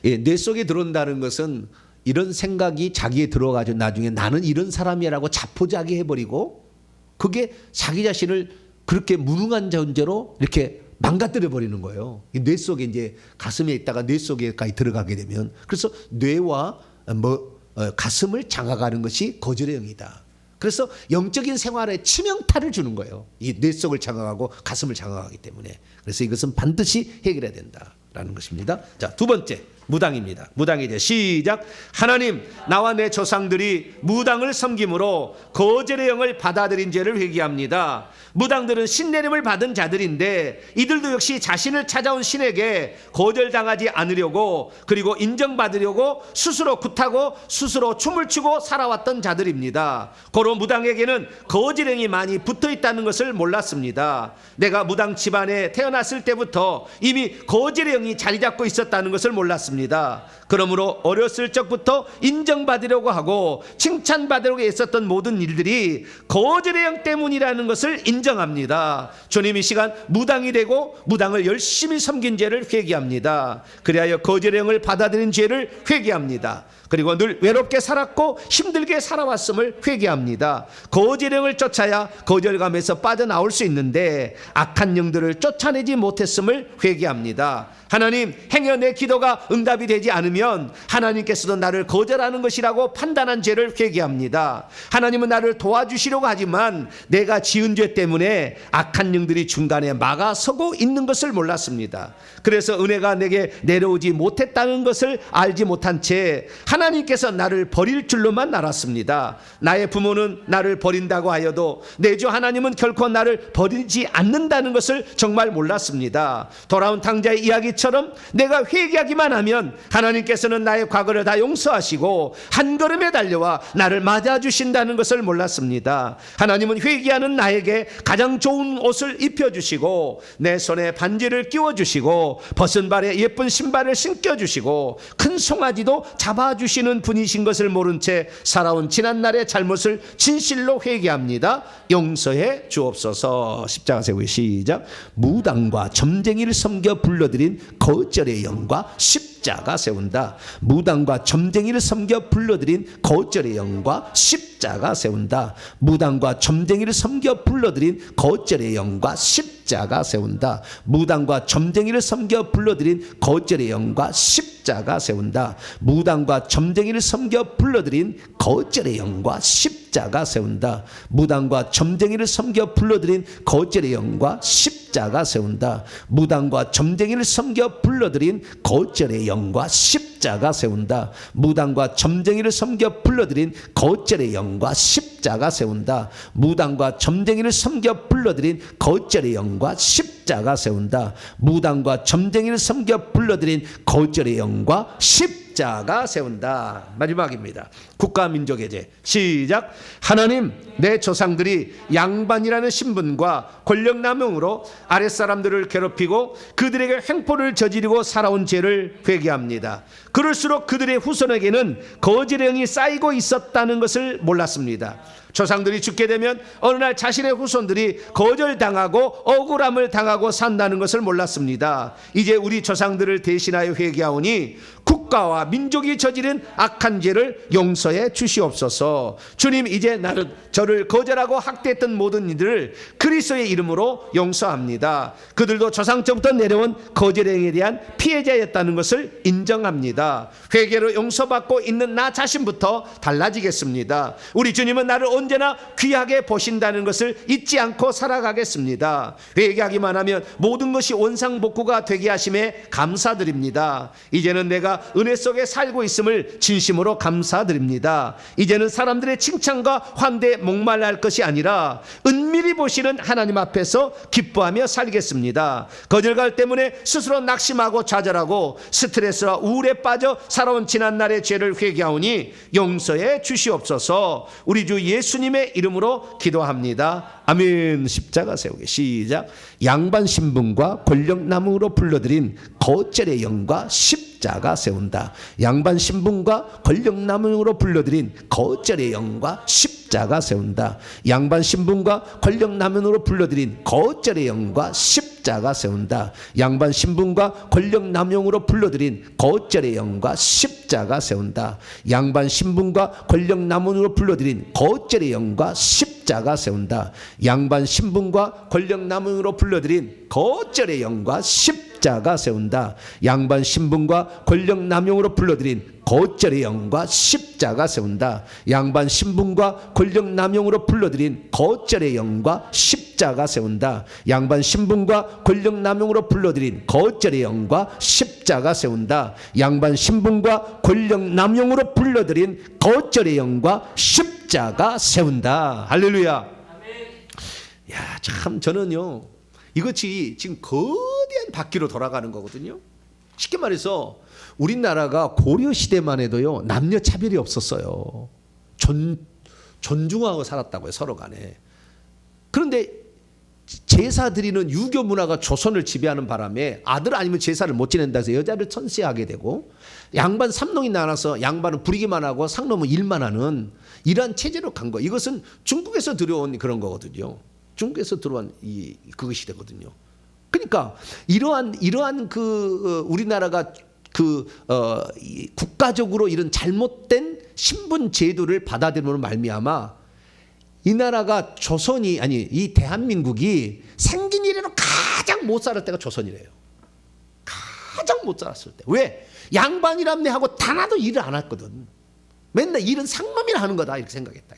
뇌 속에 들어온다는 것은 이런 생각이 자기에 들어가지고 나중에 나는 이런 사람이라고 자포자기 해버리고 그게 자기 자신을 그렇게 무능한 존재로 이렇게 망가뜨려 버리는 거예요. 뇌 속에 이제 가슴에 있다가 뇌 속에까지 들어가게 되면 그래서 뇌와 가슴을 장악하는 것이 거절의 영이다. 그래서 영적인 생활에 치명타를 주는 거예요. 이 뇌 속을 장악하고 가슴을 장악하기 때문에. 그래서 이것은 반드시 해결해야 된다라는 것입니다. 자, 두 번째. 무당입니다. 무당이 이제 시작. 하나님, 나와 내 조상들이 무당을 섬김으로 거절의 영을 받아들인 죄를 회개합니다. 무당들은 신내림을 받은 자들인데 이들도 역시 자신을 찾아온 신에게 거절당하지 않으려고 그리고 인정받으려고 스스로 굿하고 스스로 춤을 추고 살아왔던 자들입니다. 고로 무당에게는 거절의 영이 많이 붙어있다는 것을 몰랐습니다. 내가 무당 집안에 태어났을 때부터 이미 거절의 영이 자리 잡고 있었다는 것을 몰랐습니다. 그러므로 어렸을 적부터 인정받으려고 하고 칭찬받으려고 애썼던 모든 일들이 거절의 영 때문이라는 것을 인정합니다. 주님, 이 시간 무당이 되고 무당을 열심히 섬긴 죄를 회개합니다. 그리하여 거절의 영을 받아들인 죄를 회개합니다. 그리고 늘 외롭게 살았고 힘들게 살아왔음을 회개합니다. 거짓 영을 쫓아야 거절감에서 빠져나올 수 있는데 악한 영들을 쫓아내지 못했음을 회개합니다. 하나님, 행여 내 기도가 응답이 되지 않으면 하나님께서도 나를 거절하는 것이라고 판단한 죄를 회개합니다. 하나님은 나를 도와주시려고 하지만 내가 지은 죄 때문에 악한 영들이 중간에 막아서고 있는 것을 몰랐습니다. 그래서 은혜가 내게 내려오지 못했다는 것을 알지 못한 채 하나님께서 나를 버릴 줄로만 알았습니다. 나의 부모는 나를 버린다고 하여도 내 주 하나님은 결코 나를 버리지 않는다는 것을 정말 몰랐습니다. 돌아온 탕자의 이야기처럼 내가 회개하기만 하면 하나님께서는 나의 과거를 다 용서하시고 한 걸음에 달려와 나를 맞아주신다는 것을 몰랐습니다. 하나님은 회개하는 나에게 가장 좋은 옷을 입혀주시고 내 손에 반지를 끼워주시고 벗은 발에 예쁜 신발을 신겨주시고 큰 송아지도 잡아주시는 분이신 것을 모른 채 살아온 지난날의 잘못을 진실로 회개합니다. 용서해 주옵소서. 십자가 세우기 시작. 무당과 점쟁이를 섬겨 불러들인 거절의 영과 십자가 세운다. 무당과 점쟁이를 섬겨 불러들인 거절의 영과 십자가 세운다. 무당과 점쟁이를 섬겨 불러들인 거절의 영과 십자가 세운다. 무당과 점쟁이를 섬겨 불러들인 거절의 영과 십자가 세운다. 무당과 점쟁이를 섬겨 불러들인 거절의 영과 십자가 세운다. 무당과 점쟁이를 섬겨 불러들인 거절의 영과 십자가 세운다. 무당과 점쟁이를 섬겨 불러들인 거절의 영과 십자가 세운다. 무당과 점쟁이를 섬겨 불러들인 거절의 영과 십자가 세운다. 무당과 점쟁이를 섬겨 불러들인 거절의 영과 십자가 세운다. 무당과 점쟁이를 섬겨 불러들인 거절의 영과 십자가 세운다. 마지막입니다. 국가민족의 죄 시작. 하나님, 내 조상들이 양반이라는 신분과 권력남용으로 아랫사람들을 괴롭히고 그들에게 횡포를 저지르고 살아온 죄를 회개합니다. 그럴수록 그들의 후손에게는 거짓의 영이 쌓이고 있었다는 것을 몰랐습니다. 조상들이 죽게 되면 어느 날 자신의 후손들이 거절당하고 억울함을 당하고 산다는 것을 몰랐습니다. 이제 우리 조상들을 대신하여 회개하오니 국가와 민족이 저지른 악한 죄를 용서해 주시옵소서. 주님, 이제 저를 거절하고 학대했던 모든 이들을 그리스도의 이름으로 용서합니다. 그들도 조상적부터 내려온 거절의 영에 대한 피해자였다는 것을 인정합니다. 회개로 용서받고 있는 나 자신부터 달라지겠습니다. 우리 주님은 나를 언제나 귀하게 보신다는 것을 잊지 않고 살아가겠습니다. 회개하기만 하면 모든 것이 원상복구가 되게 하심에 감사드립니다. 이제는 내가 은혜 속에 살고 있음을 진심으로 감사드립니다. 이제는 사람들의 칭찬과 환대에 목말라 할 것이 아니라 은밀히 보시는 하나님 앞에서 기뻐하며 살겠습니다. 거절감 때문에 스스로 낙심하고 좌절하고 스트레스와 우울에 빠져 살아온 지난날의 죄를 회개하오니 용서해 주시옵소서. 우리 주 예수님의 이름으로 기도합니다. 아멘. 십자가 세우기 시작. 양반 신분과 권력남용으로 불러들인 거절의 영과 십자가 세운다. 양반 신분과 권력남용으로 불러들인 거절의 영과 십자가 세운다. 양반 신분과 권력남용으로 불러들인 거절의 영과 십자가 세운다. 양반 신분과 권력남용으로 불러들인 거절의 영과 십자가 세운다. 양반 신분과 권력남용으로 불러들인 거절의 영과 십자가 세운다. 양반 신분과 권력남용으로 불러들인 거절의 영과 십자가 세운다. 양반 신분과 권력남용으로 불러들인 거절의 영과 십자가 세운다. 양반 신분과 권력남용으로 불러들인 거절의 영과 십자가 세운다. 양반 신분과 권력남용으로 불러들인 거절의 영과 십자가 세운다. 양반 신분과 권력남용으로 불러들인 거절의 영과 십자가 세운다. 할렐루야. 야, 참 저는요, 이것이 지금 거대한 바퀴로 돌아가는 거거든요. 쉽게 말해서 우리나라가 고려 시대만 해도요, 남녀 차별이 없었어요. 존중하고 살았다고요, 서로 간에. 그런데 제사 드리는 유교 문화가 조선을 지배하는 바람에 아들 아니면 제사를 못 지낸다 해서 여자를 천세하게 되고, 양반 삼농이 나눠서 양반은 부리기만 하고 상놈은 일만 하는 이러한 체제로 간 거. 이것은 중국에서 들어온 그런 거거든요. 중국에서 들어온 그것이 되거든요. 그러니까 이러한 우리나라가 국가적으로 이런 잘못된 신분 제도를 받아들임으로 말미암아 이 나라가 조선이 아니 이 대한민국이 생긴 이래로 가장 못 살을 때가 조선이래요. 가장 못 살았을 때. 왜? 양반이랍네 하고 단 하나도 일을 안 했거든. 맨날 일은 상놈이나 하는 거다 이렇게 생각했다.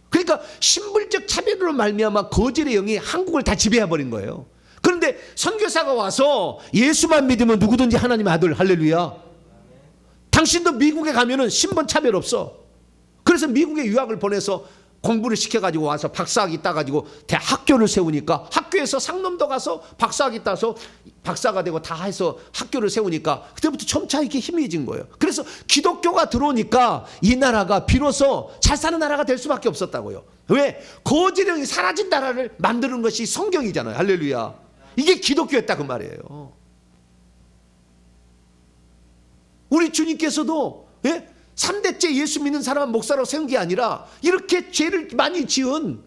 그러니까 신분적 차별으로 말미암아 거절의 영이 한국을 다 지배해 버린 거예요. 그런데 선교사가 와서 예수만 믿으면 누구든지 하나님의 아들, 할렐루야. 당신도 미국에 가면은 신분 차별 없어. 그래서 미국에 유학을 보내서 공부를 시켜가지고 와서 박사학위 따가지고 학교를 세우니까 학교에서 상놈도 가서 박사학위 따서 박사가 되고 다 해서 학교를 세우니까 그때부터 점차 이렇게 희미해진 거예요. 그래서 기독교가 들어오니까 이 나라가 비로소 잘 사는 나라가 될 수밖에 없었다고요. 왜? 거지령이 사라진 나라를 만드는 것이 성경이잖아요. 할렐루야. 이게 기독교였다 그 말이에요. 우리 주님께서도 3대째 예수 믿는 사람은 목사로 세운 게 아니라 이렇게 죄를 많이 지은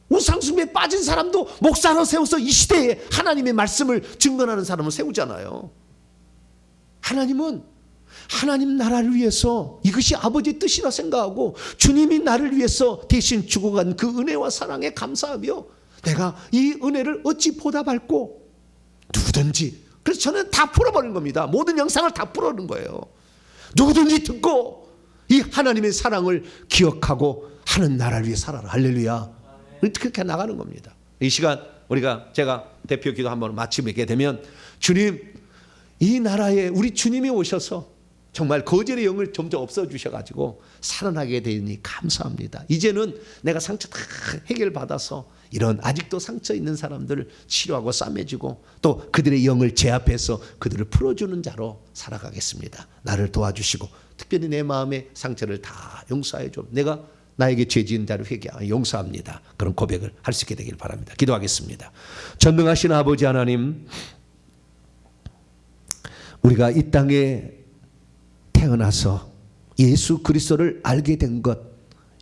우상숭배에 빠진 사람도 목사로 세워서 이 시대에 하나님의 말씀을 증거하는 사람을 세우잖아요. 하나님은 하나님 나라를 위해서 이것이 아버지의 뜻이라 생각하고 주님이 나를 위해서 대신 죽어간 그 은혜와 사랑에 감사하며 내가 이 은혜를 어찌 보답할꼬 누구든지. 그래서 저는 다 풀어버린 겁니다. 모든 영상을 다 풀어버린 거예요. 누구든지 듣고 이 하나님의 사랑을 기억하고 하는 나라를 위해 살아라. 할렐루야. 그렇게 나가는 겁니다. 이 시간 제가 대표 기도 한번 마치게 되면 주님 이 나라에 우리 주님이 오셔서 정말 거절의 영을 점점 없어주셔가지고 살아나게 되니 감사합니다. 이제는 내가 상처 다 해결받아서 이런 아직도 상처 있는 사람들을 치료하고 싸매주고 또 그들의 영을 제압해서 그들을 풀어주는 자로 살아가겠습니다. 나를 도와주시고 특별히 내 마음의 상처를 다 용서해 줘. 내가 나에게 죄 지은 자를 용서합니다. 그런 고백을 할 수 있게 되길 바랍니다. 기도하겠습니다. 전능하신 아버지 하나님, 우리가 이 땅에 태어나서 예수 그리스도를 알게 된 것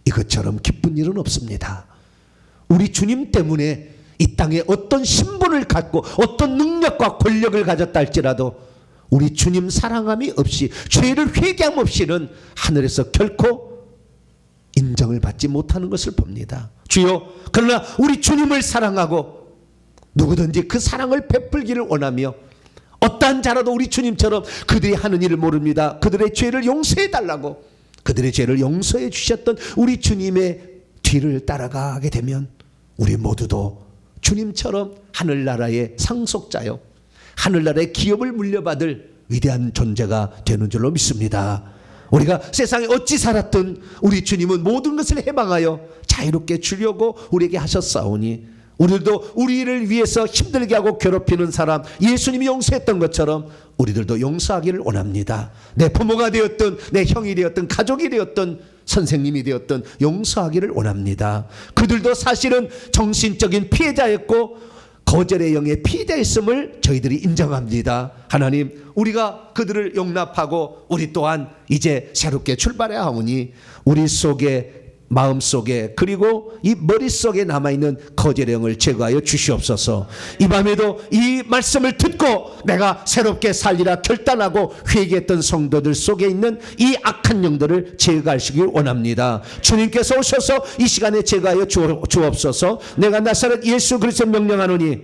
이것처럼 기쁜 일은 없습니다. 우리 주님 때문에 이 땅에 어떤 신분을 갖고 어떤 능력과 권력을 가졌다 할지라도 우리 주님 사랑함이 없이 죄를 회개함 없이는 하늘에서 결코 인정을 받지 못하는 것을 봅니다. 주여, 그러나 우리 주님을 사랑하고 누구든지 그 사랑을 베풀기를 원하며 어떠한 자라도 우리 주님처럼 그들이 하는 일을 모릅니다. 그들의 죄를 용서해 달라고 그들의 죄를 용서해 주셨던 우리 주님의 뒤를 따라가게 되면 우리 모두도 주님처럼 하늘나라의 상속자요 하늘나라의 기업을 물려받을 위대한 존재가 되는 줄로 믿습니다. 우리가 세상에 어찌 살았든 우리 주님은 모든 것을 해방하여 자유롭게 주려고 우리에게 하셨사오니 우리들도 우리를 위해서 힘들게 하고 괴롭히는 사람 예수님이 용서했던 것처럼 우리들도 용서하기를 원합니다. 내 부모가 되었든 내 형이 되었든 가족이 되었든 선생님이 되었든 용서하기를 원합니다. 그들도 사실은 정신적인 피해자였고 거절의 영의 피해자였음을 저희들이 인정합니다. 하나님, 우리가 그들을 용납하고 우리 또한 이제 새롭게 출발해야 하오니 우리 속에 마음속에 그리고 이 머릿속에 남아있는 거절의 영을 제거하여 주시옵소서. 이 밤에도 이 말씀을 듣고 내가 새롭게 살리라 결단하고 회개했던 성도들 속에 있는 이 악한 영들을 제거하시길 원합니다. 주님께서 오셔서 이 시간에 제거하여 주옵소서. 내가 나사렛 예수 그리스도 명령하노니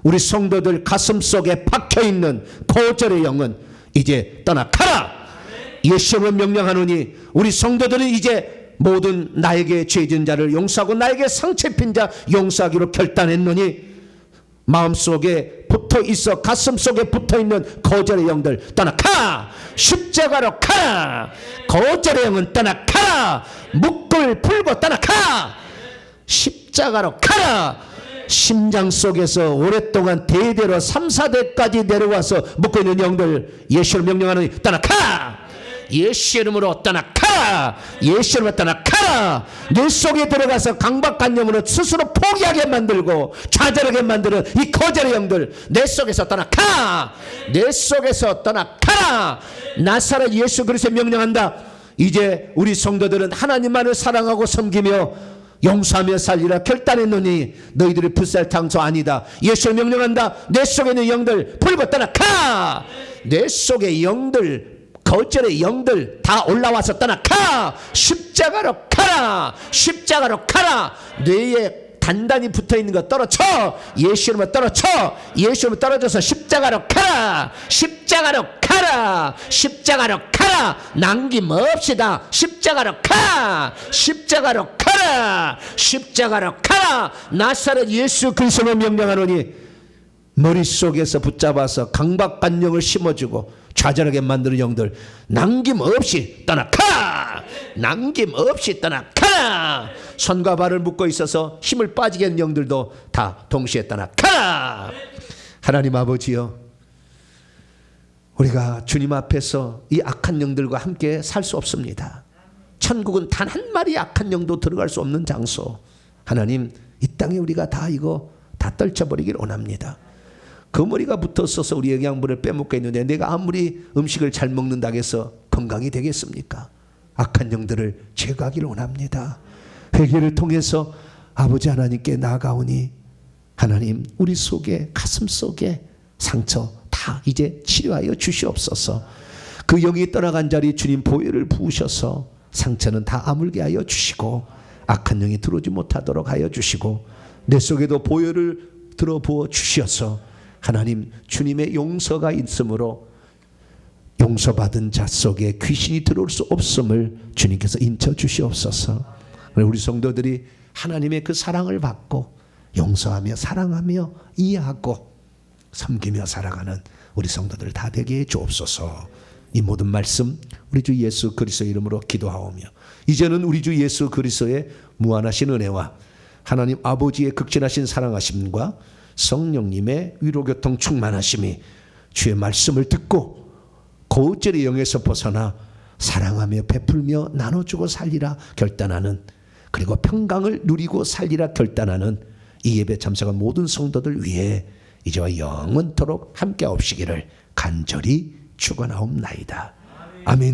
우리 성도들 가슴속에 박혀있는 거절의 영은 이제 떠나가라. 예수님을 명령하노니 우리 성도들은 이제 모든 나에게 죄진 자를 용서하고 나에게 상처 입힌 자 용서하기로 결단했노니 마음속에 붙어있어 가슴속에 붙어있는 거절의 영들 떠나가. 십자가로 가라. 거절의 영은 떠나가. 묶을 풀고 떠나가. 십자가로 가라. 심장 속에서 오랫동안 대대로 3, 4대까지 내려와서 묶고 있는 영들 예수를 명령하노니 떠나가. 예수 이름으로 떠나가라. 예수 이름으로 떠나가라. 뇌 속에 들어가서 강박한 영으로 스스로 포기하게 만들고 좌절하게 만드는 이 거절의 영들 뇌 속에서 떠나가. 뇌 속에서 떠나가라. 나사렛 예수 그리스도 명령한다. 이제 우리 성도들은 하나님만을 사랑하고 섬기며 용서하며 살리라 결단했노니 너희들이 불살 장소 아니다. 예수를 명령한다. 내 속에 있는 영들 풀고 떠나가. 내 속의 영들, 거절의 영들 다 올라와서 떠나가. 십자가로 가라. 십자가로 가라. 뇌에 단단히 붙어있는 거 떨어쳐. 예수 이름으로 떨어쳐. 예수 이름으로 떨어져서 십자가로 가라. 십자가로 가라. 십자가로 가라. 남김없이다. 십자가로 가. 십자가로 가라. 십자가로 가라. 나사렛 예수 그리스도로 명령하노니 머릿속에서 붙잡아서 강박관념을 심어주고 좌절하게 만드는 영들 남김없이 떠나가. 남김없이 떠나가. 손과 발을 묶고 있어서 힘을 빠지게 하는 영들도 다 동시에 떠나가. 하나님 아버지여, 우리가 주님 앞에서 이 악한 영들과 함께 살 수 없습니다. 천국은 단 한 마리 악한 영도 들어갈 수 없는 장소. 하나님, 이 땅에 우리가 다 이거 다 떨쳐버리길 원합니다. 그 머리가 붙었어서 우리 영양분을 빼먹고 있는데 내가 아무리 음식을 잘 먹는다고 해서 건강이 되겠습니까? 악한 영들을 제거하기를 원합니다. 회개를 통해서 아버지 하나님께 나아가오니 하나님, 우리 속에, 가슴 속에 상처 다 이제 치료하여 주시옵소서. 그 영이 떠나간 자리 주님 보혈을 부으셔서 상처는 다 아물게 하여 주시고 악한 영이 들어오지 못하도록 하여 주시고 내 속에도 보혈을 들어부어 주셔서 하나님, 주님의 용서가 있으므로 용서받은 자 속에 귀신이 들어올 수 없음을 주님께서 인쳐 주시옵소서. 우리 성도들이 하나님의 그 사랑을 받고 용서하며 사랑하며 이해하고 섬기며 살아가는 우리 성도들 다 되게 해 주옵소서. 이 모든 말씀 우리 주 예수 그리스도의 이름으로 기도하오며 이제는 우리 주 예수 그리스도의 무한하신 은혜와 하나님 아버지의 극진하신 사랑하심과 성령님의 위로교통 충만하심이 주의 말씀을 듣고 거짓의 영에서 벗어나 사랑하며 베풀며 나눠주고 살리라 결단하는, 그리고 평강을 누리고 살리라 결단하는 이 예배 참석한 모든 성도들 위해 이제와 영원토록 함께 없시기를 간절히 축원하옵나이다. 아멘.